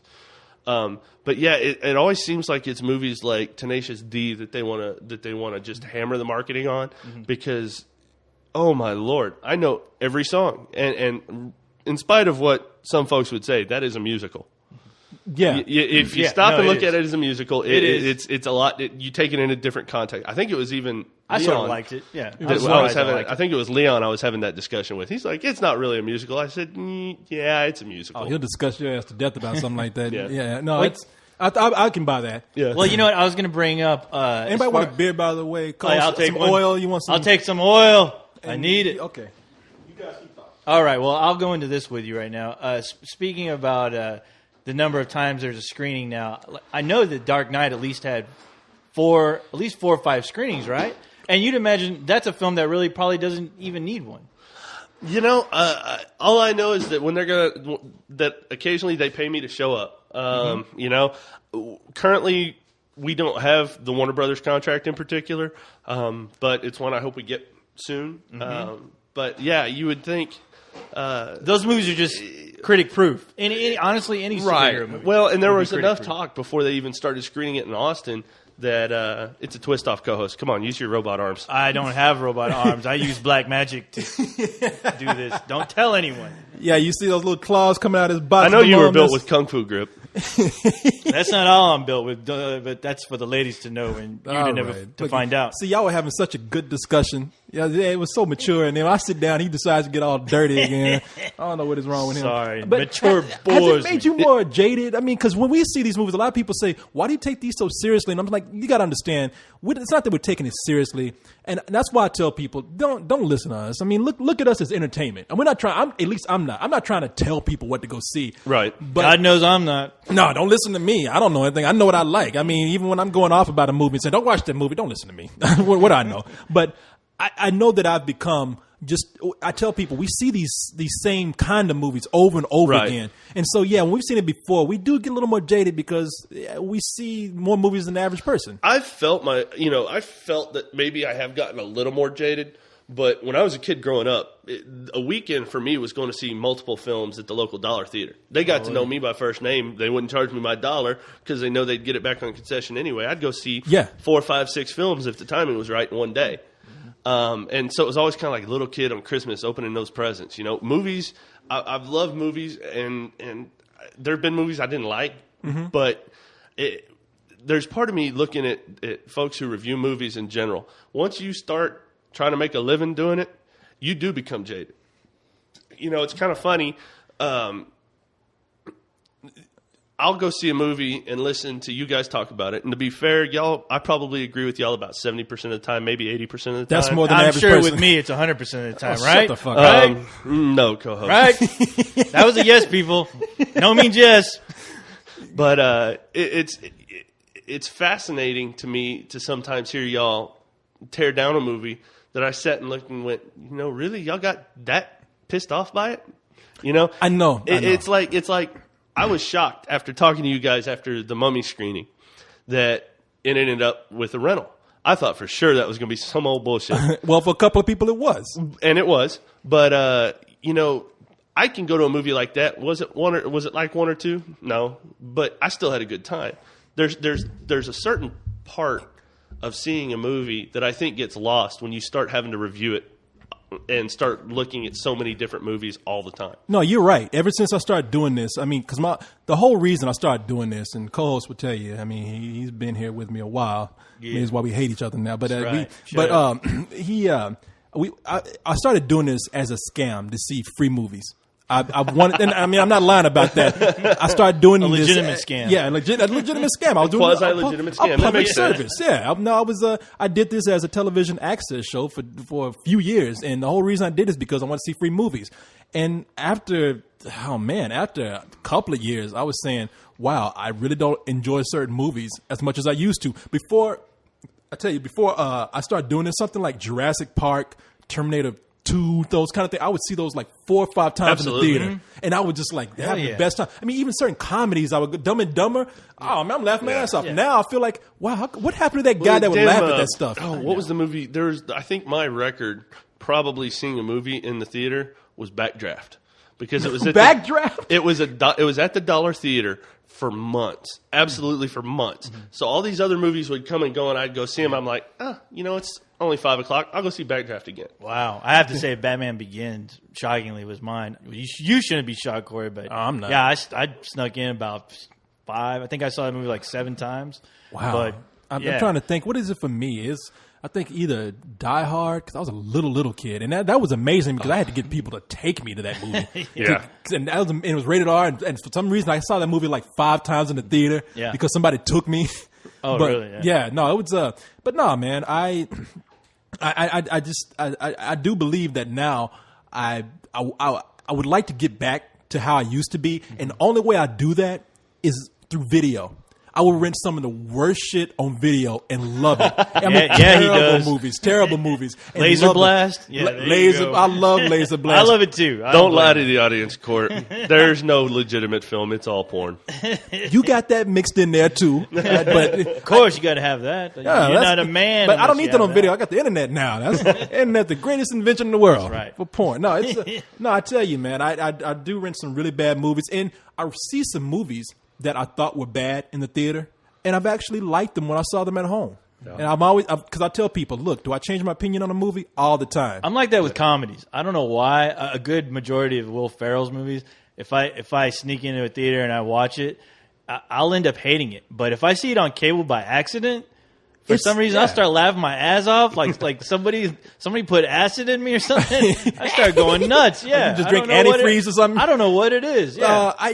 But yeah, it always seems like it's movies like Tenacious D that they want to just hammer the marketing on because, oh my Lord, I know every song. And in spite of what some folks would say, that is a musical. Yeah. If you Yeah, stop no, and it look is. at it as a musical, It is. it's a lot. You take it in a different context. I think it was even I sort of Leon liked it. Yeah. I think it was Leon I was having that discussion with. He's like, it's not really a musical. I said, yeah, it's a musical. Oh, he'll discuss your ass to death about something like that. Yeah. No, Wait. it's I can buy that. yeah. Well, you know what? I was going to bring up. Anybody want a beer, by the way? Call I'll take some one. oil. You want some? I'll take some oil. I need it. Okay. All right. Well, I'll go into this with you right now. Speaking about the number of times there's a screening now, I know that Dark Knight at least had 4 or 5 screenings, right? And you'd imagine that's a film that really probably doesn't even need one. You know, all I know is that when that occasionally they pay me to show up. You know, currently we don't have the Warner Brothers contract in particular, but it's one I hope we get soon. But yeah, you would think Those movies are just critic proof. Honestly, any superhero movie. Well, and there would be was critic enough proof. talk before they even started screening it in Austin that it's a twist off co-host. Come on, use your robot arms. I don't have robot arms. I use black magic to do this. Don't tell anyone. Yeah, you see those little claws coming out of his body. I know you were built with kung fu grip. That's not all I'm built with, but that's for the ladies to know and you to never to find out. See, y'all were having such a good discussion Yeah, it was so mature, and then I sit down, he decides to get all dirty again. I don't know what is wrong with him. Sorry, but mature has boys. it made you more jaded? I mean, because when we see these movies, a lot of people say, "Why do you take these so seriously?" And I'm like, you got to understand, it's not that we're taking it seriously, and that's why I tell people, don't listen to us. I mean, look at us as entertainment, and we're not trying. At least I'm not. I'm not trying to tell people what to go see. Right. But God knows I'm not. no, don't listen to me. I don't know anything. I know what I like. I mean, even when I'm going off about a movie and saying, "Don't watch that movie," don't listen to me. what do I know? But I know that I've become I tell people we see these same kind of movies over and over again. And so, yeah, when we've seen it before, we do get a little more jaded because we see more movies than the average person. I felt that maybe I have gotten a little more jaded. But when I was a kid growing up, a weekend for me was going to see multiple films at the local dollar theater. They got to know me by first name. They wouldn't charge me my $1 because they know they'd get it back on concession anyway. I'd go see 4, 5, 6 films if the timing was right in one day. And so it was always kind of like a little kid on Christmas opening those presents. You know, movies, I've loved movies, and there have been movies I didn't like, but there's part of me looking at folks who review movies in general. Once you start trying to make a living doing it, you do become jaded. You know, it's kind of funny. I'll go see a movie and listen to you guys talk about it. And to be fair, y'all, I probably agree with y'all about 70% of the time, maybe 80% of the time. That's more than I'm average sure person. with me it's 100% of the time, right? Shut the fuck up. Right? No, co-host. Right? That was a yes, people. No means yes. But it's fascinating to me to sometimes hear y'all tear down a movie that I sat and looked and went, you know, really? Y'all got that pissed off by it? You know? I know. It's like I was shocked after talking to you guys after the Mummy screening that it ended up with a rental. I thought for sure that was going to be some old bullshit. Well, for a couple of people, it was. And it was. But, you know, I can go to a movie like that. Was it like one or two? No. But I still had a good time. There's a certain part of seeing a movie that I think gets lost when you start having to review it and start looking at so many different movies all the time. No, you're right. Ever since I started doing this, I mean, because the whole reason I started doing this, and co-host will tell you, I mean, he's been here with me a while. Yeah. Maybe it's why we hate each other now. But I started doing this as a scam to see free movies. I wanted, and I mean, I'm not lying about that. I started doing a this. Legitimate scam. Yeah, a legitimate scam. I was doing quasi-legitimate scam. A public service. Yeah, I did this as a television access show for a few years, and the whole reason I did is because I want to see free movies. And after a couple of years, I was saying, wow, I really don't enjoy certain movies as much as I used to. Before I started doing this, something like Jurassic Park, Terminator 2, those kind of things, I would see those like 4 or 5 times in the theater, and I would just like have the best time. I mean, even certain comedies, I would go Dumb and Dumber. Oh man, I'm laughing my ass off. Yeah. Now I feel like, wow, what happened to that guy that would laugh at that stuff? Oh, what was the movie? I think my record probably seeing a movie in the theater was Backdraft, because it was at Backdraft. It was at the Dollar Theater for months, absolutely for months. Mm-hmm. So all these other movies would come and go, and I'd go see them. I'm like, you know, it's only 5 o'clock. I'll go see Backdraft again. Wow. I have to say Batman Begins, shockingly, was mine. You shouldn't be shocked, Corey, but I'm not. Yeah, I snuck in about 5. I think I saw that movie like 7 times. Wow. But, I'm trying to think, what is it for me? I think either Die Hard, because I was a little kid, and that was amazing because I had to get people to take me to that movie. Yeah. And it was rated R, and for some reason I saw that movie like 5 times in the theater because somebody took me. Oh, but, really? Yeah, no, it was. But no, man, I do believe that now I would like to get back to how I used to be, and the only way I do that is through video. I will rent some of the worst shit on video and love it. Terrible movies. Laser Blast? Yeah, I love Laser Blast. I love it too. Don't lie to the audience, Court. There's no legitimate film. It's all porn. You got that mixed in there too. But of course you got to have that. You're not a man. But I don't need that on video. I got the internet now. That's internet, the greatest invention in the world. That's right. For porn. No, I tell you, man, I do rent some really bad movies, and I see some movies that I thought were bad in the theater, and I've actually liked them when I saw them at home. Yeah. And I'm always, because I tell people, look, do I change my opinion on a movie? All the time. I'm like that with comedies. I don't know why. A good majority of Will Ferrell's movies, if I sneak into a theater and I watch it, I'll end up hating it. But if I see it on cable by accident, For some reason, I start laughing my ass off, like somebody put acid in me or something. I start going nuts. Yeah, just drink antifreeze or something. I don't know what it is. Yeah, I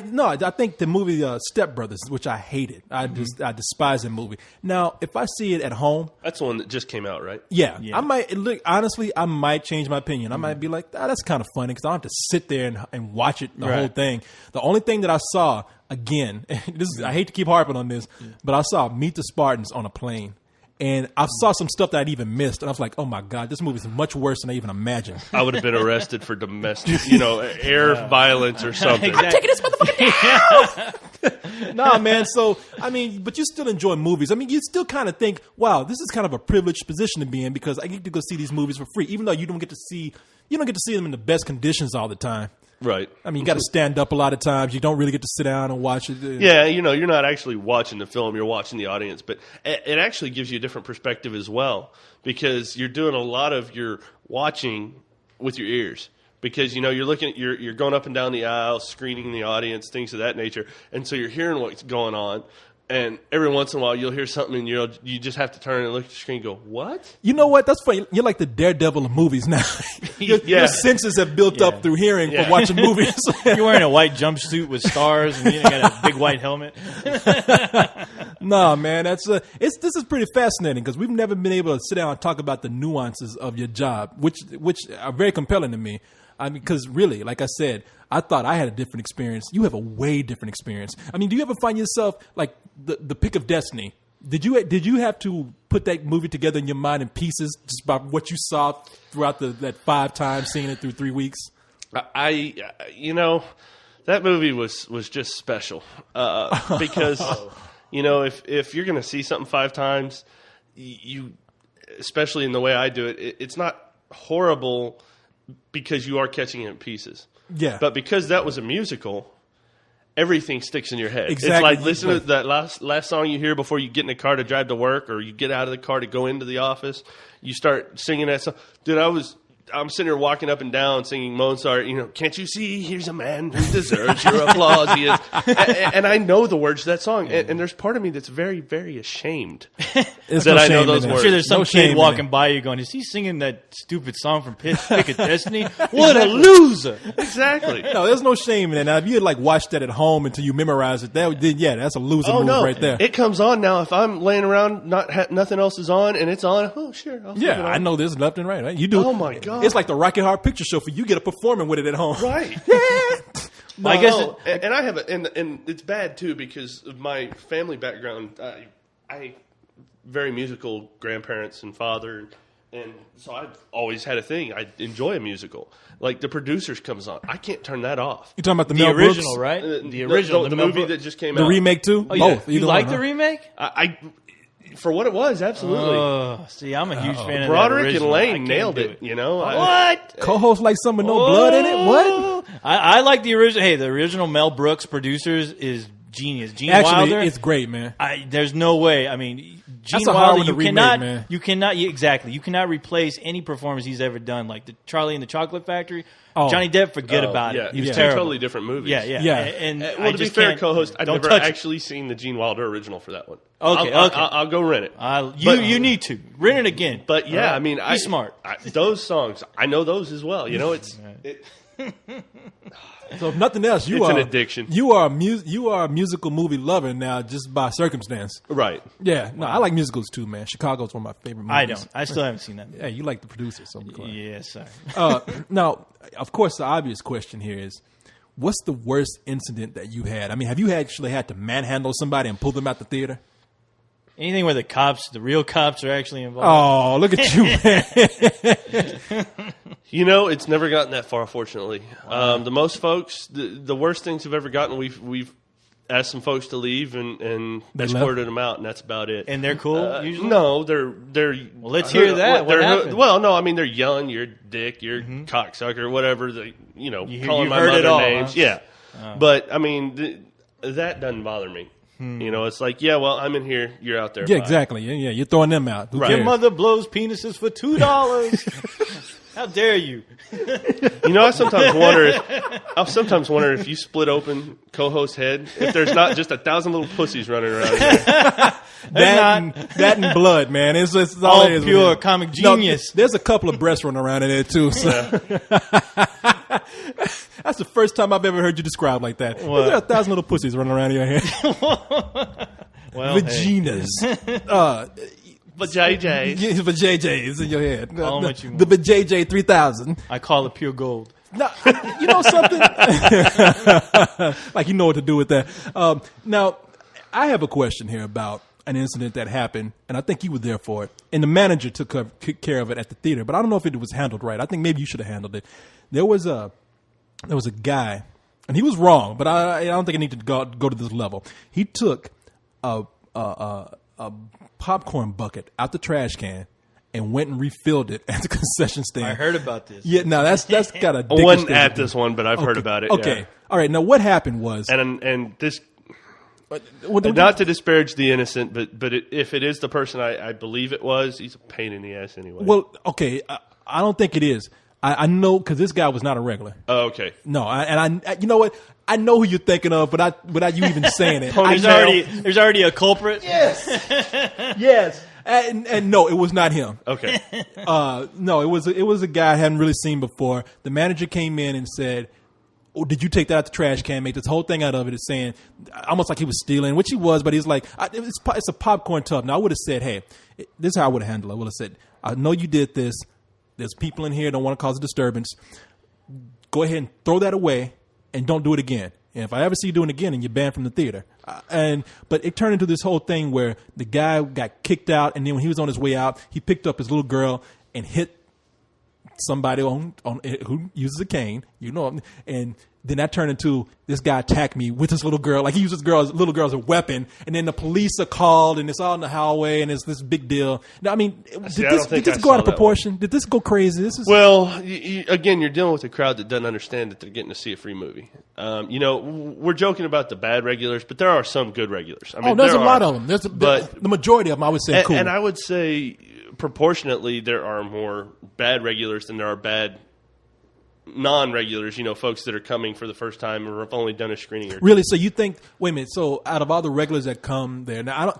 think the movie Step Brothers, which I hated. I despise that movie. Now, if I see it at home, that's the one that just came out, right? Yeah. I might honestly, I might change my opinion. I might be like, that's kind of funny because I don't have to sit there and watch it the whole thing. The only thing that I saw again, I hate to keep harping on this, but I saw Meet the Spartans on a plane. And I saw some stuff that I'd even missed, and I was like, "Oh my god, this movie is much worse than I even imagined." I would have been arrested for domestic, air violence or something. Exactly. I'm taking this motherfucker down. Nah, man. So I mean, but you still enjoy movies. I mean, you still kind of think, "Wow, this is kind of a privileged position to be in because I get to go see these movies for free, even though you don't get to see them in the best conditions all the time." Right. I mean, you got to stand up a lot of times. You don't really get to sit down and watch it. Yeah, you're not actually watching the film. You're watching the audience. But it actually gives you a different perspective as well because you're doing a lot of your watching with your ears. Because, you're looking at, you're going up and down the aisle, screening the audience, things of that nature. And so you're hearing what's going on. And every once in a while, you'll hear something, and you just have to turn and look at the screen and go, what? You know what? That's funny. You're like the Daredevil of movies now. Your senses have built up through hearing from watching movies. You're wearing a white jumpsuit with stars, and you got a big white helmet. No, man. This is pretty fascinating because we've never been able to sit down and talk about the nuances of your job, which are very compelling to me. I mean, because really, like I said, I thought I had a different experience. You have a way different experience. I mean, do you ever find yourself like the Pick of Destiny? Did you have to put that movie together in your mind in pieces just by what you saw throughout that 5 times seeing it through 3 weeks? That movie was just special because if you're going to see something 5 times, you, especially in the way I do it, it's not horrible. Because you are catching it in pieces. Yeah. But because that was a musical, everything sticks in your head. Exactly. It's like listening to that last song you hear before you get in the car to drive to work or you get out of the car to go into the office. You start singing that song. Dude, I'm sitting here walking up and down singing Mozart, can't you see here's a man who deserves your applause. He is. And I know the words to that song. And there's part of me that's very, very ashamed that I know those words. I'm sure there's some kid walking by you going, is he singing that stupid song from Pick of Destiny? What a loser. Exactly. No, there's no shame in that. Now, if you had watched that at home until you memorize it, that's a loser move right there. It comes on now. If I'm laying around, nothing else is on, and it's on, sure. I'll flip it on. I know this left and right? You do. Oh, my God. It's like the Rocky Horror Picture Show for you. Get a performing with it at home. Right. Yeah. No, I guess and I have and it's bad too because of my family background. I very musical grandparents and father, and so I've always had a thing. I enjoy a musical. Like The Producers comes on, I can't turn that off. You talking about the the Mel original, Brooks? right? The original, the movie that just came the out, the remake too. Oh, yeah. Both. You like the remake? I for what it was, absolutely. See, I'm a huge fan of Broderick that and original. Lane nailed it. What? Co-host like some with no blood in it? What? I like the original. Hey, the original Mel Brooks Producers is genius. Gene Wilder, it's great, man. There's no way. I mean, Gene That's a hard Wilder, one to remake, man. You cannot replace any performance he's ever done. Like the Charlie and the Chocolate Factory. Oh. Johnny Depp, forget about yeah. it. He was Two terrible. totally different movies. Yeah. Yeah. Well, to be fair, co-host, I've never actually seen the Gene Wilder original for that one. Okay, I'll go rent it. You need to rent it again. But yeah, I mean, be smart. Those songs, I know those as well. So if nothing else, it's an addiction. You are a musical movie lover now, just by circumstance. Right. Yeah. No, I like musicals too, man. Chicago's one of my favorite movies. I don't. I still haven't seen that. Yeah, you like The Producers, so I'm glad. Yes, sir. Now, of course, the obvious question here is, what's the worst incident that you had? I mean, have you actually had to manhandle somebody and pull them out the theater? Anything where the real cops are actually involved. Oh, look at you, man. It's never gotten that far, fortunately. Wow. The most folks, the worst things we've ever gotten, we've asked some folks to leave and escorted them out, and that's about it. And they're cool, usually? No, they're... Well, let's hear that. What happened? Well, no, I mean, they're yelling, you're a dick, you're cocksucker, whatever, calling my mother names. Huh? Yeah. Oh. But, I mean, that doesn't bother me. It's like, yeah, well, I'm in here, you're out there. Yeah, exactly. Yeah, you're throwing them out. Who cares? Your mother blows penises for $2. How dare you? I sometimes wonder if you split open co-host's head, if there's not just 1,000 little pussies running around here. that and blood, man. It's all All it is. pure comic genius. No, there's a couple of breasts running around in there too. So. That's the first time I've ever heard you describe like that. There are 1,000 little pussies running around in your head. Well, vaginas. Vajayjays. Vajayjays in your head. Call 'em what you want. The Vajayjay 3000. I call it pure gold. Now, you know something? Like you know what to do with that. Now, I have a question here about an incident that happened, and I think you were there for it. And the manager took care of it at the theater, but I don't know if it was handled right. I think maybe you should have handled it. There was a guy, and he was wrong, but I don't think I need to go to this level. He took a popcorn bucket out the trash can and went and refilled it at the concession stand. I heard about this. Yeah, no, that's got a. I wasn't at this one, but I've heard about it. Okay, yeah. All right. Now, what happened was, And this, well, not to disparage the innocent, but if it is the person I believe it was, he's a pain in the ass anyway. well, okay, I don't think it is. I know because this guy was not a regular. Oh, okay. No, I you know what? I know who you're thinking of, but without you even saying it, There's already a culprit. yes, yes, and no, it was not him. Okay. No, it was a guy I hadn't really seen before. The manager came in and said, "Oh, did you take that out the trash can?" Make this whole thing out of it, is saying almost like he was stealing, which he was, but he's like, "It's a popcorn tub." Now I would have said, "Hey, this is how I would have handled it." I would have said, "I know you did this. There's people in here don't want to cause a disturbance. Go ahead and throw that away and don't do it again. And if I ever see you doing it again, then you're banned from the theater." But it turned into this whole thing where the guy got kicked out, and then when he was on his way out, he picked up his little girl and hit somebody on who uses a cane, you know, and then that turned into this guy attacked me with his little girl. Like he used his little girl as a weapon, and then the police are called, and it's all in the hallway, and it's this big deal. Now, I mean, did this go out of proportion? Did this go crazy? This is again, you're dealing with a crowd that doesn't understand that they're getting to see a free movie. You know, we're joking about the bad regulars, but there are some good regulars. I mean, there's a lot of them. The majority of them, I would say, cool. And I would say proportionately, there are more bad regulars than there are bad non-regulars, you know, folks that are coming for the first time or have only done a screening or two. Really? So you think, wait a minute, so out of all the regulars that come there, now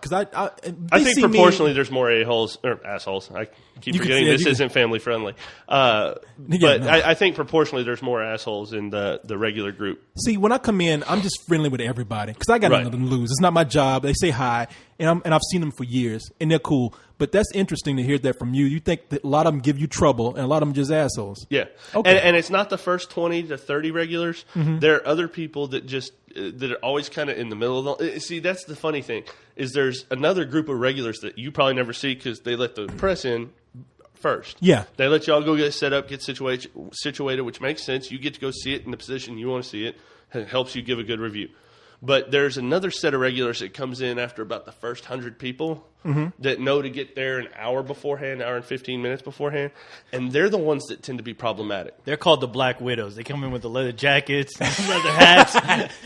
I think proportionally there's more a-holes, or assholes. I keep forgetting this isn't family friendly. I think proportionally there's more assholes in the regular group. See, when I come in, I'm just friendly with everybody because I got nothing to lose. It's not my job. They say hi, and I've seen them for years, and they're cool. But that's interesting to hear that from you. You think that a lot of them give you trouble, and a lot of them just assholes. Yeah. Okay. And it's not the first 20 to 30 regulars. Mm-hmm. There are other people that just that are always kind of in the middle of the. See, that's the funny thing is there's another group of regulars that you probably never see because they let the press in first. Yeah. They let y'all go get set up, get situated, which makes sense. You get to go see it in the position you want to see it. It helps you give a good review. But there's another set of regulars that comes in after about the first 100 people that know to get there an hour beforehand, hour and 15 minutes beforehand, and they're the ones that tend to be problematic. They're called the Black Widows. They come in with the leather jackets, leather hats,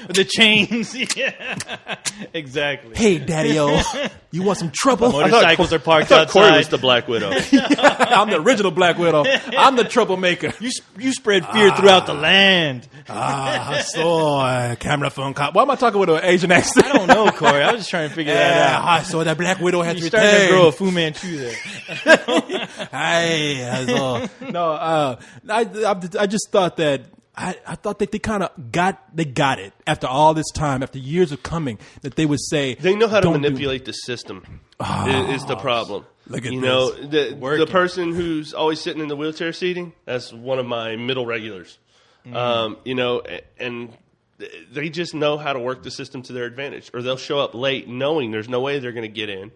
with the chains. Yeah, exactly. Hey, Daddy-O, you want some trouble? Motorcycles are parked I thought Corey outside. was the Black Widow. I'm the original Black Widow. I'm the troublemaker. You spread fear throughout the land. I saw a camera phone cop. Why am I talking with an Asian accent? I don't know, Corey. I was just trying to figure that out. I saw that Black Widow had You're to starting to return. grow a Fu Manchu there. Hey, I just thought that I thought that they kind of got it after all this time, after years of coming, that they would say They know how to manipulate the system. Is the problem? Look at The person who's always sitting in the wheelchair seating. That's one of my middle regulars. And they just know how to work the system to their advantage, or they'll show up late knowing there's no way they're going to get in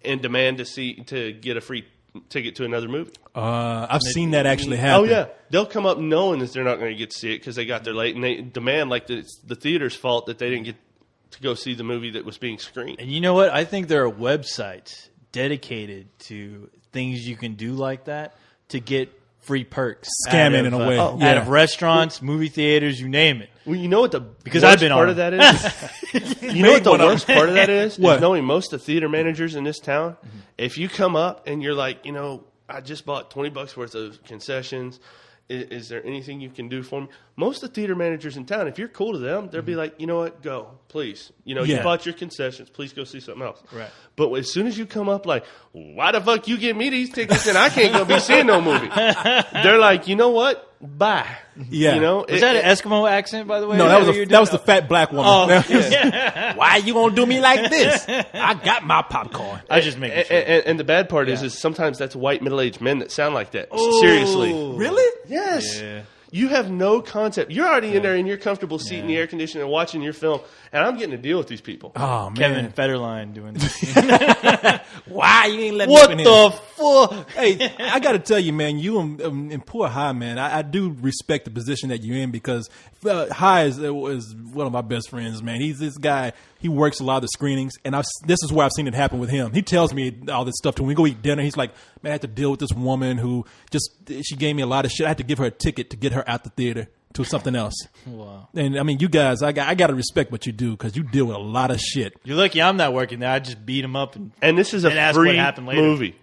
and demand to get a free ticket to another movie. I've seen that actually happen. Oh yeah, they'll come up knowing that they're not going to get to see it because they got there late, and they demand like it's the theater's fault that they didn't get to go see the movie that was being screened. And you know what? I think there are websites dedicated to things you can do like that to get free perks. Scamming in a way. Out of restaurants, movie theaters, you name it. Well, you know what the Because worst I've been part on of that is? You know what the worst part of that is? What? Is knowing most of the theater managers in this town. If you come up and you're like, I just bought $20 worth of concessions, is there anything you can do for me? Most of the theater managers in town, if you're cool to them, they'll be like, you know what, go, please. You know, you bought your concessions. Please go see something else. Right. But as soon as you come up like, why the fuck you give me these tickets and I can't go be seeing no movie? They're like, you know what? Bye. Yeah. You know, Is that an Eskimo accent, by the way? No, that was the fat black woman. Oh, Why you gonna do me like this? I got my popcorn. I just making sure. And the bad part is sometimes that's white middle-aged men that sound like that. Seriously. Really? Yes. Yeah. You have no concept. You're already in there in your comfortable seat in the air conditioner and watching your film, and I'm getting to deal with these people. Oh, man. Kevin Federline doing this. Why you ain't let me What up in the fuck? Hey, I got to tell you, man, you and poor High, man, I do respect the position that you're in because High is one of my best friends, man. He's this guy. He works a lot of the screenings, and this is where I've seen it happen with him. He tells me all this stuff. When we go eat dinner, he's like, man, I had to deal with this woman who she gave me a lot of shit. I had to give her a ticket to get her out the theater to something else. Wow. And, I mean, you guys, I got to respect what you do because you deal with a lot of shit. You're lucky I'm not working there. I just beat him up. And this is a ask what free happened later. movie.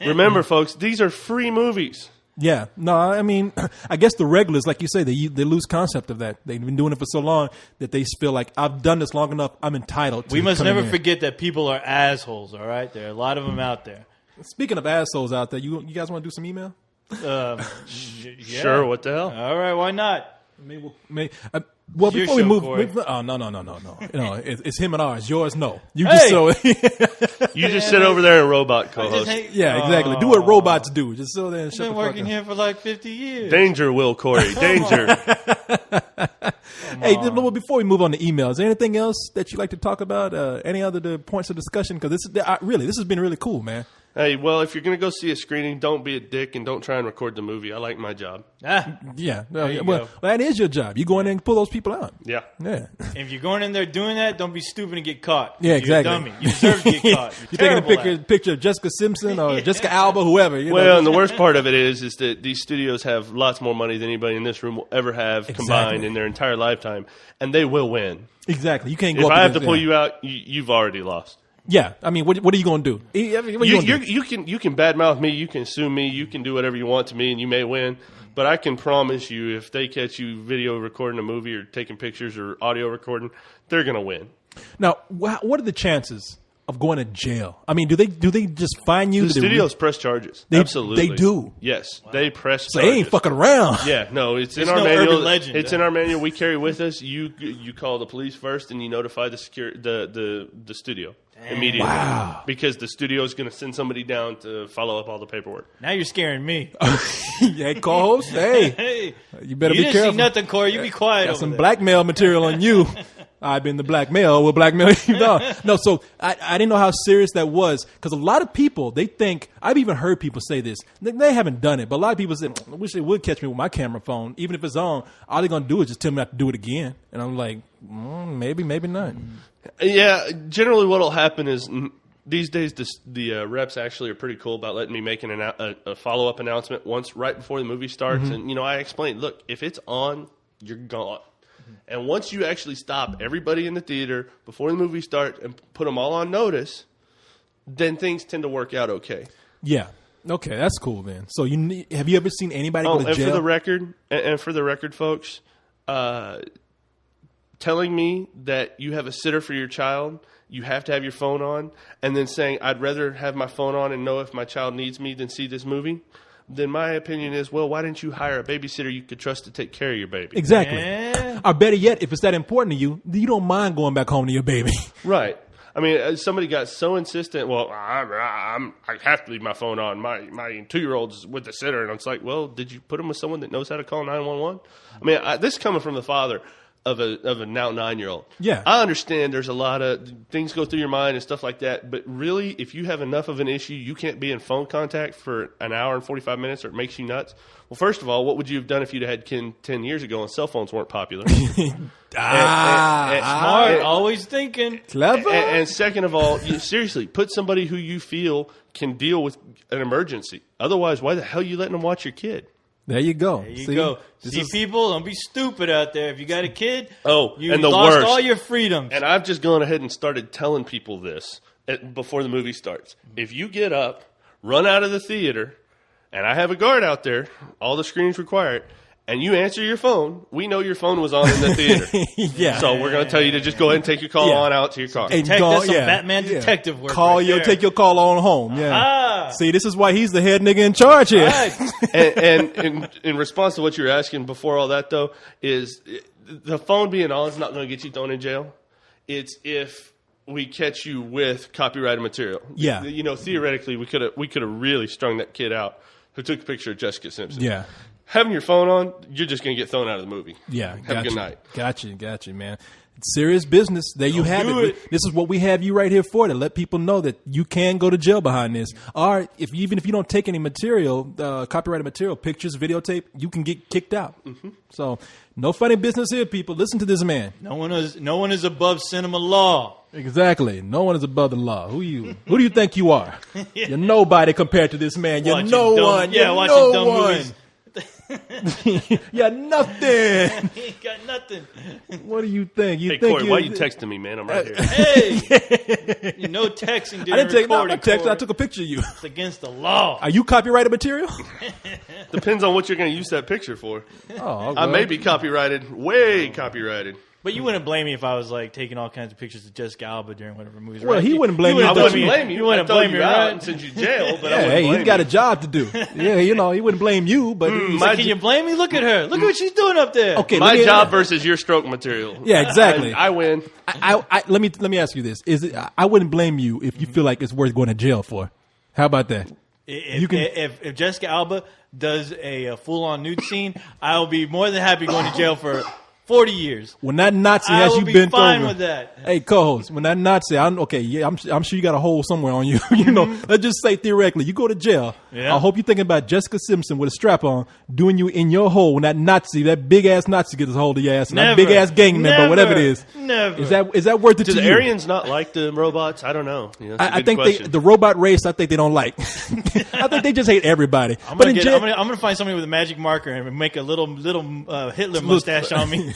Remember, folks, these are free movies. Yeah. No, I mean, I guess the regulars, like you say, they lose concept of that. They've been doing it for so long that they feel like, I've done this long enough, I'm entitled to We must come never in. forget that people are assholes, all right? There are a lot of them out there. Speaking of assholes out there, you guys want to do some email? Yeah. Sure, what the hell? All right, why not? Well, Your before we show, move, Corey. no. It's him and ours. Yours, no. You Hey! just so You just sit over there and robot co-host. yeah, exactly. Do what robots do. Just sit there and I've shut been the fuck working up. here for like 50 years. Danger, Will Corey. Danger. Hey, well, before we move on to emails, is there anything else that you'd like to talk about? Any other points of discussion? Because this has been really cool, man. Hey, well, if you're going to go see a screening, don't be a dick and don't try and record the movie. I like my job. Yeah. you Well, go. that is your job. You go in there and pull those people out. Yeah. Yeah. If you're going in there doing that, don't be stupid and get caught. Yeah, exactly. You're a dummy. You deserve to get caught. You're taking a picture of Jessica Simpson or Jessica Alba, whoever. You Well, know. and the worst part of it is that these studios have lots more money than anybody in this room will ever have combined in their entire lifetime, and they will win. Exactly. You can't go If up I have against to pull them. you out, you've already lost. Yeah. I mean, what are you going to do? What you gonna do? You can badmouth me, you can sue me, you can do whatever you want to me, and you may win. But I can promise you, if they catch you video recording a movie or taking pictures or audio recording, they're going to win. Now, what are the chances of going to jail? I mean, do they just fine you? The studios press charges. Absolutely, they do. Yes, they press. So charges. they ain't fucking around. Yeah, no, it's in It's our no manual. urban legend, It's in our manual. We carry with us. You call the police first, and you notify the the studio immediately. Wow. Because the studio is going to send somebody down to follow up all the paperwork. Now you're scaring me. Hey, co-host. Hey, Hey, you better you be didn't careful. see nothing, Corey. You be quiet Got over some there. blackmail material on you. I've been the blackmail. Will blackmail you? No. So I didn't know how serious that was because a lot of people, they think, I've even heard people say this. They haven't done it, but a lot of people say, I wish they would catch me with my camera phone. Even if it's on, all they're going to do is just tell me not to do it again. And I'm like, maybe not. Yeah, generally what will happen is these days the reps actually are pretty cool about letting me make a follow-up announcement right before the movie starts. Mm-hmm. And, I explain, look, if it's on, you're gone. And once you actually stop everybody in the theater before the movie starts and put them all on notice, then things tend to work out okay. Yeah. Okay, that's cool, man. So have you ever seen anybody go to and jail? for the record, folks, telling me that you have a sitter for your child, you have to have your phone on, and then saying, I'd rather have my phone on and know if my child needs me than see this movie, then my opinion is, well, why didn't you hire a babysitter you could trust to take care of your baby? Exactly. Yeah. Or better yet, if it's that important to you, you don't mind going back home to your baby. Right. I mean, somebody got so insistent, well, I have to leave my phone on. My 2-year-old's with the sitter. And it's like, well, did you put him with someone that knows how to call 911? I mean, this is coming from the father of a now 9-year-old. Yeah. I understand there's a lot of things go through your mind and stuff like that, but really, if you have enough of an issue, you can't be in phone contact for an hour and 45 minutes or it makes you nuts. Well, first of all, what would you have done if you'd had 10 years ago and cell phones weren't popular? Smart, always thinking. Clever. And second of all, seriously, put somebody who you feel can deal with an emergency. Otherwise, why the hell are you letting them watch your kid? There you go. There you go. See, people, don't be stupid out there. If you got a kid, you and the lost worst. all your freedoms. And I've just gone ahead and started telling people this before the movie starts. If you get up, run out of the theater, and I have a guard out there, all the screenings require it, and you answer your phone, we know your phone was on in the theater. Yeah. So we're going to tell you to just go ahead and take your call on out to your car. And That's some Batman detective work. Take your call on home. Yeah. Ah. See, this is why he's the head nigga in charge here. Right. and in response to what you were asking before all that, though, is the phone being on is not going to get you thrown in jail. It's if we catch you with copyrighted material. Yeah. You know, theoretically, we could have really strung that kid out who took a picture of Jessica Simpson. Yeah. Having your phone on, you're just going to get thrown out of the movie. Yeah. Have a good night. Got you, man. It's serious business. There you have it. This is what we have you right here for, to let people know that you can go to jail behind this. Or even if you don't take any material, copyrighted material, pictures, videotape, you can get kicked out. Mm-hmm. So no funny business here, people. Listen to this man. No one is above cinema law. Exactly. No one is above the law. Who do you think you are? You're nobody compared to this man. You're no one. Yeah, watching dumb movies. Yeah, nothing. He ain't got nothing. What do you think? Hey, Corey, why are you texting me, man? I'm right here. Hey, you know texting. I didn't take no text. I took a picture of you. It's against the law. Are you copyrighted material? Depends on what you're going to use that picture for. Oh, well. I may be copyrighted, way copyrighted. But you wouldn't blame me if I was like taking all kinds of pictures of Jessica Alba during whatever movies. Well, right? he wouldn't blame you. I wouldn't blame you. You wouldn't blame me, out right? and send you to jail. But Hey, he's got a job to do. Yeah, he wouldn't blame you. But Can you blame me? Look at her. Look at what she's doing up there. Okay, my job versus your stroke material. Yeah, exactly. I win. Let me ask you this: I wouldn't blame you if you feel like it's worth going to jail for. How about that? If Jessica Alba does a full-on nude scene, I'll be more than happy going to jail for 40 years. When that Nazi I has will you be bent fine over, with that. Hey, co-host, when that Nazi, I'm sure you got a hole somewhere on you. You know, let's just say theoretically, you go to jail. Yeah. I hope you're thinking about Jessica Simpson with a strap on, doing you in your hole when that Nazi, that big ass Nazi, gets a hold of your ass, and that big ass gang member, whatever it is. Never. Is that worth it Do to the you? Aryans not like the robots? I don't know. I think the robot race. I think they don't like. I think they just hate everybody. I'm gonna find somebody with a magic marker and make a little Hitler mustache on me.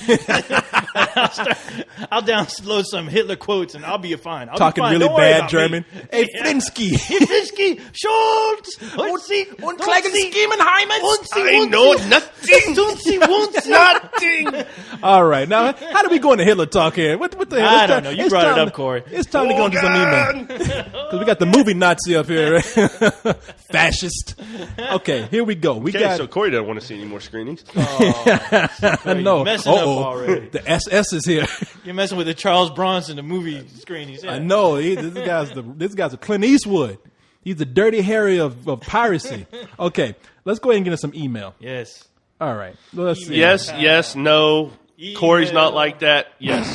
I'll download some Hitler quotes and I'll be fine. Talking be fine. really Don't worry bad about German. Me. Hey, Flinsky. Flinsky, Schultz, und Klagenschiemenheimers. I know nothing. Tun Sie uns Nothing. All right, now how do we go into Hitler talk here? What the hell? I don't know. You brought it up, Corey. It's time to go into some email because we got the movie Nazi up here, right? Fascist. Okay, here we go. So Corey doesn't want to see any more screenings. I know. Messing up already. The SS is here. You're messing with the Charles Bronson, the movie screenings. Yeah. I know. This guy's a Clint Eastwood. He's the Dirty Harry of piracy. Okay, let's go ahead and get us some email. Yes. All right. Let's see. Yes, no. Email. Corey's not like that. Yes.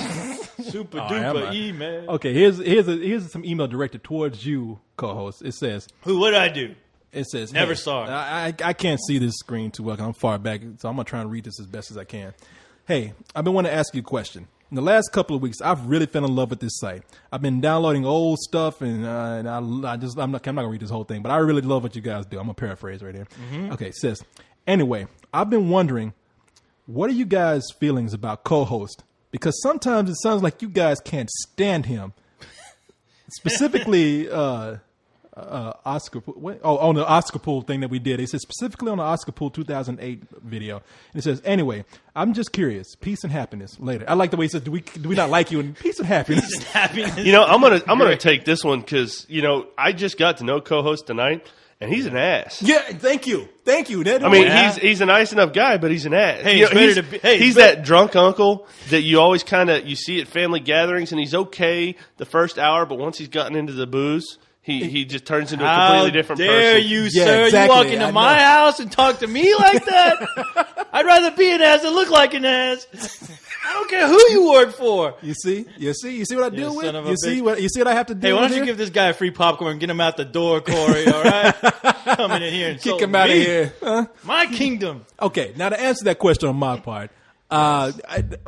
Super am duper I? email. Okay, here's some email directed towards you, co-host. It says, What did I do? It says, Never saw it. I can't see this screen too well because I'm far back, so I'm going to try and read this as best as I can. Hey, I've been wanting to ask you a question. In the last couple of weeks, I've really fell in love with this site. I've been downloading old stuff, and I'm not going to read this whole thing, but I really love what you guys do. I'm going to paraphrase right here. Mm-hmm. Okay, it says, anyway, I've been wondering, what are you guys' feelings about co-host? Because sometimes it sounds like you guys can't stand him. Specifically, Oscar. On the Oscar pool thing that we did. It says specifically on the Oscar pool 2008 video. And it says, anyway, I'm just curious. Peace and happiness later. I like the way he says, do we not like you? And peace and happiness. You know, I'm gonna take this one because I just got to know co-host tonight. And he's an ass. Yeah, thank you. I mean, he's a nice enough guy, but he's an ass. Hey, he's that drunk uncle that you always you see at family gatherings, and he's okay the first hour, but once he's gotten into the booze, he just turns into a completely different person. How dare you, Yeah, sir? exactly. You walk into my house and talk to me like that? I'd rather be an ass than look like an ass. I don't care who you work for. You see what I deal with? son of a You see bitch. what I have to do? Hey, why don't you give this guy a free popcorn and get him out the door, Corey, all right? Coming in here and kick him out of here? Huh? My kingdom. Okay, now to answer that question on my part,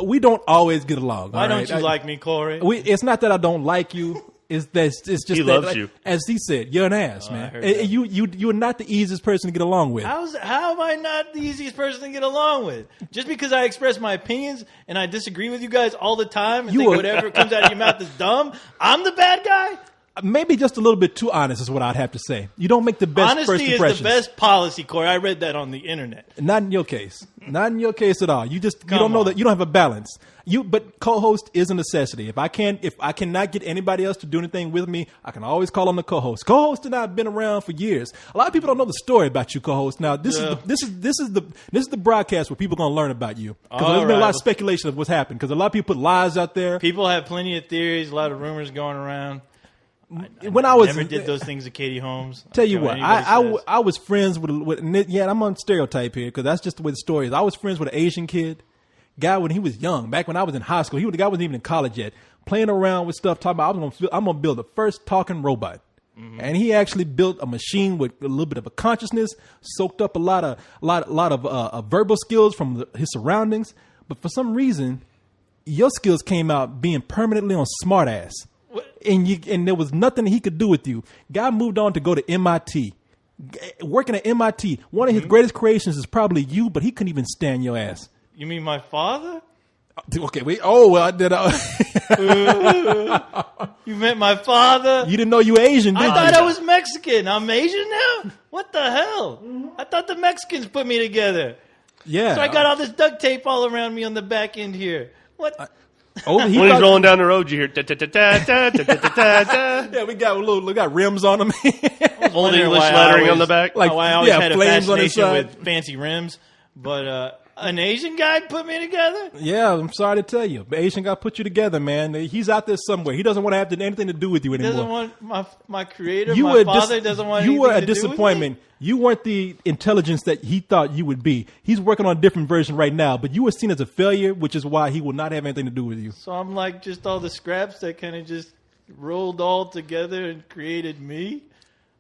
we don't always get along. Why don't you like me, Corey? It's not that I don't like you. It's just he that, loves you. As he said, you're an ass, I man. heard that. You're not the easiest person to get along with. How am I not the easiest person to get along with? Just because I express my opinions and I disagree with you guys all the time and think whatever comes out of your mouth is dumb, I'm the bad guy? Maybe just a little bit too honest is what I'd have to say. You don't make the best first Honesty impressions. is the best policy, Corey. I read that on the internet. Not in your case. Not in your case at all. You don't Come know on. that you don't have a balance. But co-host is a necessity. If I cannot get anybody else to do anything with me, I can always call on the co-host. Co-host and I have been around for years. A lot of people don't know the story about you, co-host. Now this is the broadcast where people are gonna learn about you. Because there's been a lot of speculation of what's happened. Because a lot of people put lies out there. People have plenty of theories, a lot of rumors going around. When I was never did those things to Katie Holmes. Tell you what, I was friends with I'm on stereotype here because that's just the way the story is. I was friends with an Asian kid, guy when he was young, back when I was in high school. The guy wasn't even in college yet, playing around with stuff, talking about I'm gonna build the first talking robot. Mm-hmm. And he actually built a machine with a little bit of a consciousness, soaked up a lot of verbal skills from his surroundings. But for some reason, your skills came out being permanently on smartass. And there was nothing he could do with you. Guy moved on to go to MIT. Working at MIT, one of his greatest creations is probably you, but he couldn't even stand your ass. You mean my father? Okay, wait. Oh, well, I did. You meant my father? You didn't know you were Asian, did you? I thought I was Mexican. I'm Asian now? What the hell? I thought the Mexicans put me together. Yeah. So I got all this duct tape all around me on the back end here. What? When he's rolling down the road, you hear da-da-da-da-da-da-da-da-da. Yeah, we got rims on them. Old English lettering on the back. Like, I always had a flames on his fascination side with fancy rims, but an Asian guy put me together? Yeah, I'm sorry to tell you. But Asian guy put you together, man. He's out there somewhere. He doesn't want to have anything to do with you anymore. He doesn't want my creator, my father doesn't want anything to do with me? You were a disappointment. You weren't the intelligence that he thought you would be. He's working on a different version right now, but you were seen as a failure, which is why he will not have anything to do with you. So I'm like just all the scraps that kind of just rolled all together and created me?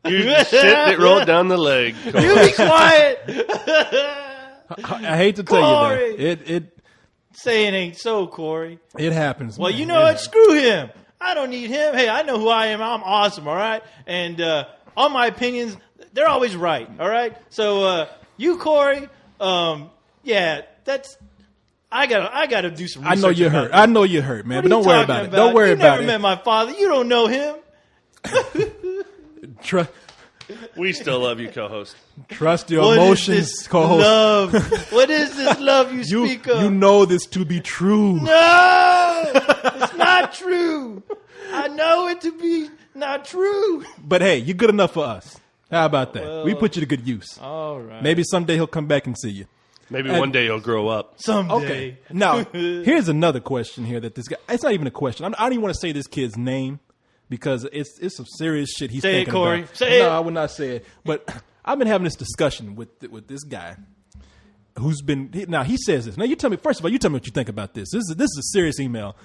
You're the shit that rolled down the leg. You be quiet! I hate to tell Corey. you that. It Say it ain't so, Corey. It happens. Well, man. you know what? Screw him. I don't need him. Hey, I know who I am. I'm awesome, all right? And all my opinions, they're always right, all right? So you, Corey, yeah, that's... I gotta do some research. I know you're hurt. This. I know you're hurt, man. What But don't worry about it. Don't worry about it. You never met my father. You don't know him. We still love you, co-host. Trust your What emotions, is this co-host. love? What is this love you speak of? You know this to be true. No, it's not true. I know it to be not true. But hey, you're good enough for us. How about that? Well, we put you to good use. All right. Maybe someday he'll come back and see you. Maybe one day he'll grow up. Someday. Okay. Now, here's another question here that this guy, it's not even a question. I don't even want to say this kid's name because it's some serious shit he's Say it, thinking Corey. about. Say no, it. I would not say it. But I've been having this discussion with this guy who's been, now he says this. Now you tell me, first of all, you tell me what you think about this. This is a serious email.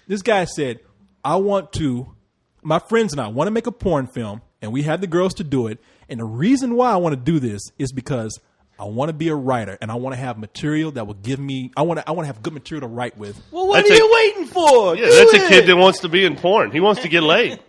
This guy said, my friends and I want to make a porn film and we have the girls to do it. And the reason why I want to do this is because I want to be a writer and I want to have material that will give me, I want to have good material to write with. Well, what are you waiting for? Yeah, that's a kid that wants to be in porn. He wants to get laid.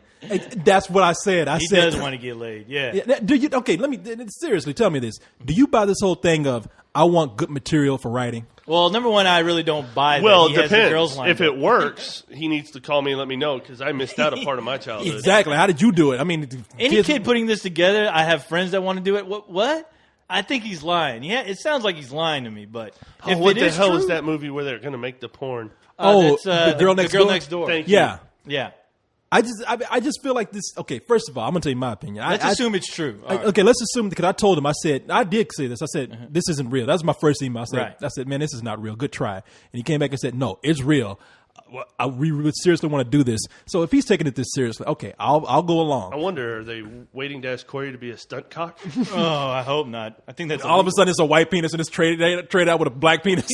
That's what I said. He does want to get laid, yeah. Do you? Okay, let me seriously tell me this. Do you buy this whole thing of I want good material for writing? Well, number one, I really don't buy that. Well, He it has the girls depends. lined If up. it works, he needs to call me and let me know because I missed out a part of my childhood. Exactly. How did you do it? I mean, Any kid putting this together, I have friends that want to do it. What? I think he's lying. Yeah, it sounds like he's lying to me, but if What it the is hell true, is that movie where they're going to make the porn? that's, the girl next door. Thank you. Yeah. Yeah. I just feel like this. Okay, first of all, I'm gonna tell you my opinion. Let's assume it's true. All right. Okay, let's assume because I told him. I did say this. I said this isn't real. That was my first email. Right. I said, man, this is not real. Good try. And he came back and said, no, it's real. We would seriously want to do this. So if he's taking it this seriously, okay, I'll go I along. wonder, are they waiting to ask Corey to be a stunt cock? Oh, I hope not. I think that's All of a sudden, it's a white penis and it's traded out with a black penis.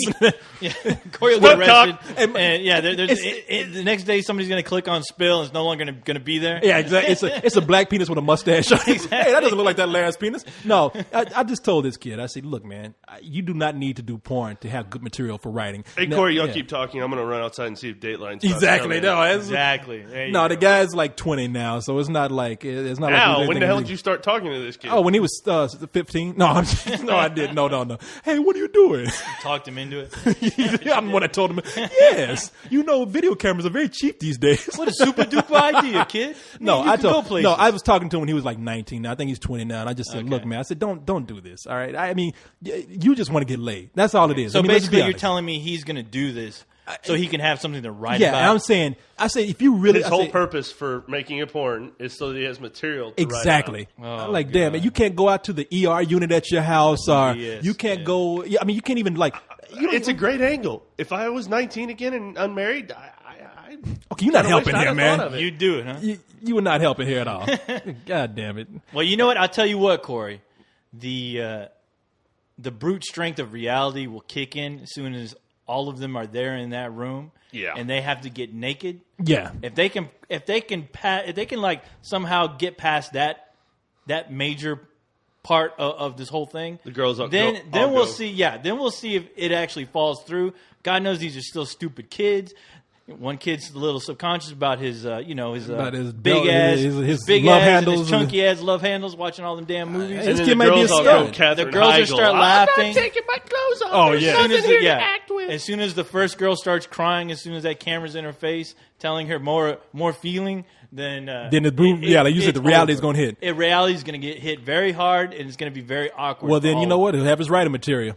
Yeah. Corey will get Stunt arrested. And yeah, the next day somebody's going to click on spill and it's no longer going to be there. Yeah, exactly. It's a black penis with a mustache. Hey, that doesn't look like that last penis. No, I just told this kid. I said, look, man, you do not need to do porn to have good material for writing. Hey, Corey, y'all keep talking. I'm going to run outside and see see if Dateline. Exactly. No, exactly. No, the guy's like 20 now, so it's not like Now, when the hell did you start talking to this kid? Oh, when he was 15. No, no, I didn't. No. Hey, what are you doing? You talked him into it. I'm the one that told him. Yes, video cameras are very cheap these days. What a super duper idea, kid. No, I was talking to him when he was like 19. I think he's 20 now, and I just said, "Look, man," I said, "Don't do this. All right. I mean, you just want to get laid. That's all it is." So I mean, basically, you're telling me he's going to do this so he can have something to write about. Yeah, I'm saying, if you really, his whole purpose for making a porn is so that he has material to exactly. write about. I'm like, damn it, you can't go out to the ER unit at your house, or you can't go. I mean, you can't even like. It's a great angle. If I was 19 again and unmarried, okay, you're not helping here, man. You do it, huh? You were not helping here at all. God damn it. Well, you know what? I'll tell you what, Corey. The brute strength of reality will kick in as soon as all of them are there in that room. Yeah. And they have to get naked. Yeah. If they can like somehow get past that major part of this whole thing, the girls then we'll see. Yeah, then we'll see if it actually falls through. God knows these are still stupid kids. One kid's a little subconscious about his big ass, his big love ass, handles, his chunky ass love handles, watching all them damn movies. This kid might be a stud. The girls will start laughing. I'm not taking my clothes off. Oh yeah. As soon as the first girl starts crying, as soon as that camera's in her face, telling her more feeling, then like you said, the reality is going to hit. Reality is going to get hit very hard, and it's going to be very awkward. Well, then you know what? He'll have his writing material.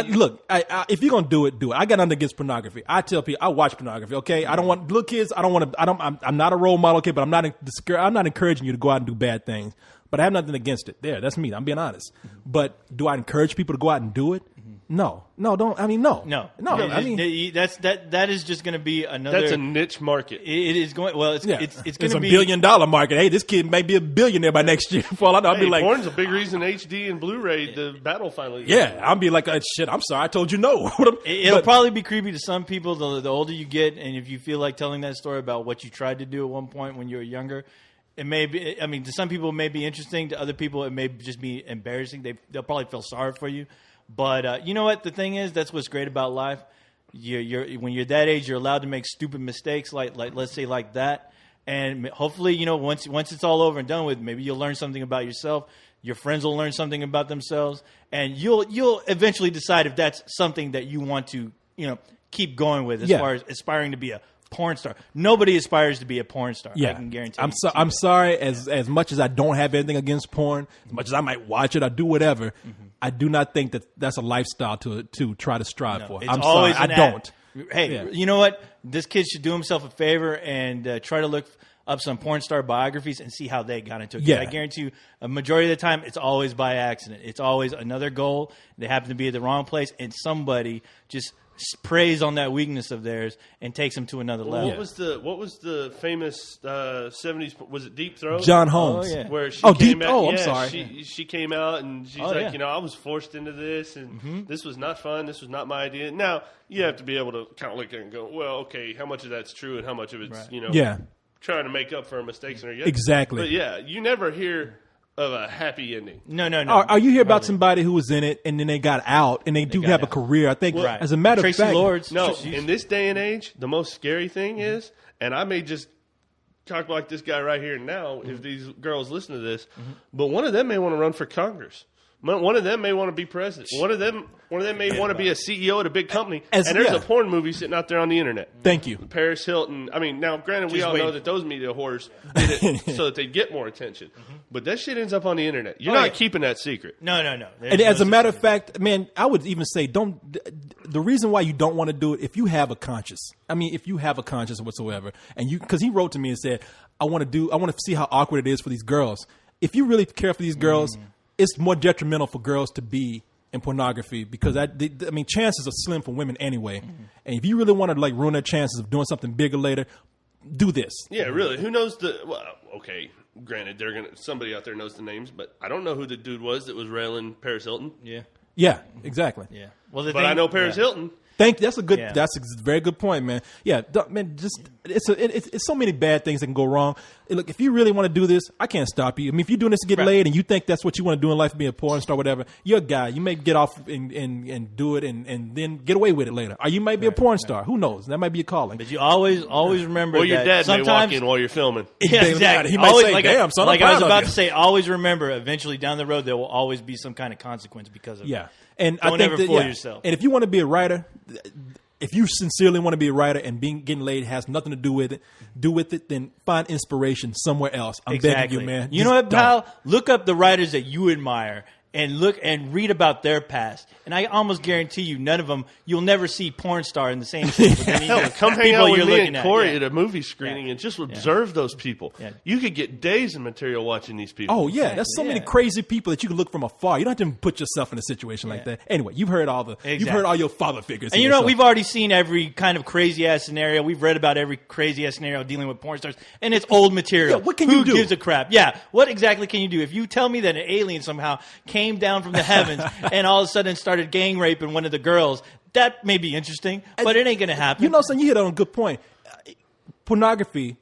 Look, if you're going to do it, do it. I got nothing against pornography. I tell people I watch pornography. Okay, I don't want little kids. I'm not a role model. Okay, but I'm not encouraging you to go out and do bad things. But I have nothing against it. That's me. I'm being honest. But do I encourage people to go out and do it? No. Don't. I mean, no. I mean, that is just going to be another. That's a niche market. It is going. Well, it's going to be $1 billion market. Hey, this kid may be a billionaire by next year. For all I know, I'll be like, porn's a big reason HD and Blu-ray the battle finally. Yeah, I'll be like, shit. I'm sorry, I told you no. It'll probably be creepy to some people. The older you get, and if you feel like telling that story about what you tried to do at one point when you were younger. It may be. I mean, to some people, it may be interesting. To other people, it may just be embarrassing. They'll probably feel sorry for you. But you know what? The thing is, that's what's great about life. When you're that age, you're allowed to make stupid mistakes, like let's say like that. And hopefully, once it's all over and done with, maybe you'll learn something about yourself. Your friends will learn something about themselves, and you'll eventually decide if that's something that you want to keep going with as far as aspiring to be a porn star. Nobody aspires to be a porn star. Yeah. I can guarantee. I'm sorry. As much as I don't have anything against porn, as much as I might watch it or do whatever, I do not think that's a lifestyle to try to strive for. I'm sorry, I don't. Hey, you know what? This kid should do himself a favor and try to look up some porn star biographies and see how they got into it. Yeah. I guarantee you, a majority of the time, it's always by accident. It's always another goal. They happen to be at the wrong place, and somebody just preys on that weakness of theirs and takes them to another level. What was the famous 70s? Was it Deep Throat? John Holmes. Oh, yeah. Where she came out. Oh, I'm sorry. She came out and she's I was forced into this, and this was not fun. This was not my idea. Now you have to be able to kind of look at it and go, well, okay, how much of that's true and how much of it's trying to make up for mistakes in her. Exactly. But you never hear of a happy ending. No. Are you hear about somebody who was in it and then they got out and they do have a career? I think, as a matter Tracy of fact, Lords. No, in this day and age, the most scary thing is, and I may just talk like this guy right here now if these girls listen to this, but one of them may want to run for Congress. One of them may want to be president. One of them may want to be a CEO at a big company. And there's a porn movie sitting out there on the internet. Thank you. Paris Hilton. I mean, now, granted, we all know that those media whores did it so that they get more attention. But that shit ends up on the internet. You're not keeping that secret. No. And as a matter of fact, man, I would even say the reason why you don't want to do it, if you have a conscience. I mean, if you have a conscience whatsoever, and because he wrote to me and said, I want to see how awkward it is for these girls. If you really care for these girls, it's more detrimental for girls to be in pornography because chances are slim for women anyway. And if you really want to ruin their chances of doing something bigger later, do this. Yeah, really. Who knows okay, granted, somebody out there knows the names, but I don't know who the dude was that was railing Paris Hilton. Yeah. Yeah, exactly. Yeah. Well, I know Paris Hilton. That's a good. Yeah. That's a very good point, man. Yeah, man. Just it's so many bad things that can go wrong. And look, if you really want to do this, I can't stop you. I mean, if you're doing this to get laid and you think that's what you want to do in life, being a porn star, whatever, you're a guy. You may get off and do it and then get away with it later. Or you might be a porn star. Who knows? That might be a calling. But you always remember. Or your dad may walk in while you're filming. Yeah, exactly. He might say, "Damn, son." Like I was about to say, always remember. Eventually, down the road, there will always be some kind of consequence because of it. Yeah, and don't I think ever fool yourself. And if you want to be a writer. If you sincerely want to be a writer and getting laid has nothing to do with it, then find inspiration somewhere else. I'm begging you, man. You know what, pal? Look up the writers that you admire and look and read about their past. And I almost guarantee you, none of them, you'll never see porn star in the same thing. Hell, come hang out with me and Corey at a movie screening and just observe those people. Yeah. You could get days of material watching these people. Oh, yeah. There's so many crazy people that you can look from afar. You don't have to put yourself in a situation like that. Anyway, you've heard you've heard all your father figures. And you know, we've already seen every kind of crazy-ass scenario. We've read about every crazy-ass scenario dealing with porn stars. And it's old material. Yeah, what can you do? Who gives a crap? Yeah, what exactly can you do? If you tell me that an alien somehow came down from the heavens and all of a sudden started gang raping one of the girls, that may be interesting, but it ain't going to happen. You know, son, you hit on a good point. Pornography,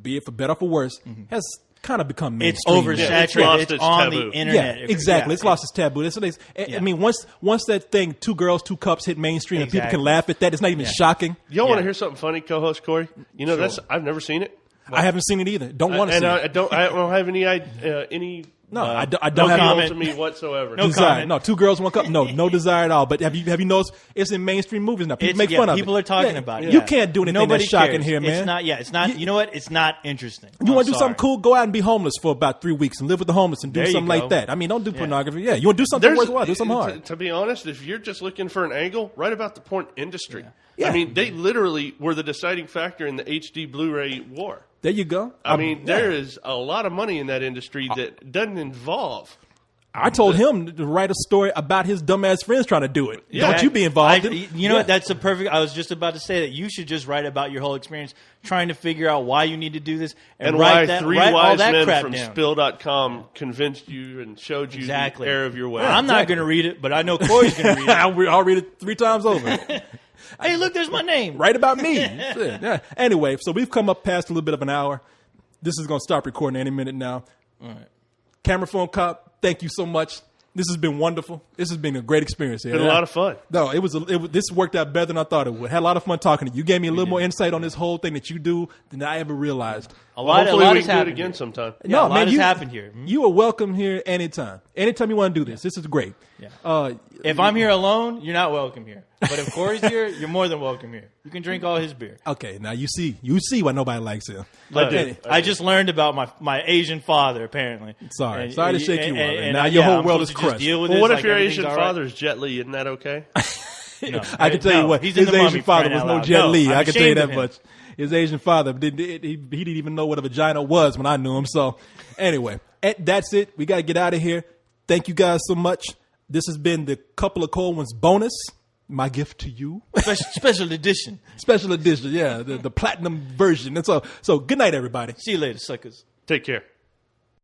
be it for better or for worse, has kind of become mainstream. It's oversaturated. It's on taboo. the internet. Yeah, exactly. It's lost its taboo. I mean, once that thing, 2 girls, 2 cups hit mainstream and people can laugh at that, it's not even shocking. Y'all want to hear something funny, co-host Corey? You know, I've never seen it. I haven't seen it either. Don't want to see it. I don't have any. No, I don't no have comment to me whatsoever. No desire. No, 2 girls, 1 cup. No desire at all. But have you noticed it's in mainstream movies now? People make fun of it. People are talking about it. You can't do anything that's shocking here, man. It's not. Yeah, it's not. You know what? It's not interesting. You want to do something cool? Go out and be homeless for about 3 weeks and live with the homeless and do something like that. I mean, don't do pornography. Yeah, you want to do something worthwhile? Do something hard. To be honest, if you're just looking for an angle, write about the porn industry. Yeah. I mean, they literally were the deciding factor in the HD Blu-ray war. There you go. I mean, there is a lot of money in that industry that doesn't involve. I told him to write a story about his dumbass friends trying to do it. Yeah. Don't you be involved in it. You know what? That's a perfect. I was just about to say that you should just write about your whole experience trying to figure out why you need to do this and why 3 wise men from Spill.com convinced you and showed you the error of your way. I'm not going to read it, but I know Corey's going to read it. I'll read it 3 times over. Hey, look, there's my name. Write about me. Yeah. Anyway, so we've come up past a little bit of an hour. This is going to stop recording any minute now. All right. Camera phone cop, thank you so much. This has been wonderful. This has been a great experience here. It's been a lot of fun. No, this worked out better than I thought it would. Had a lot of fun talking to you. You gave me a little more insight on this whole thing that you do than I ever realized. Hopefully we can do it again sometime. Yeah, a lot has happened here. You are welcome here anytime. Anytime you want to do this. This is great. Yeah. If I'm here alone, you're not welcome here. But if Corey's here, you're more than welcome here. You can drink all his beer. Okay, now you see why nobody likes him. I just learned about my Asian father, apparently. Sorry to shake you up. And now your whole world is crushed. Well, what if your Asian father is Jet Li? Isn't that okay? No, I can tell you what, his Asian father was no Jet Li. I can tell you that much. His Asian father, he didn't even know what a vagina was when I knew him. So anyway, that's it. We got to get out of here. Thank you guys so much. This has been the Couple of Cold Ones bonus. My gift to you. Special edition. Special edition, yeah. The platinum version. And so good night, everybody. See you later, suckers. Take care.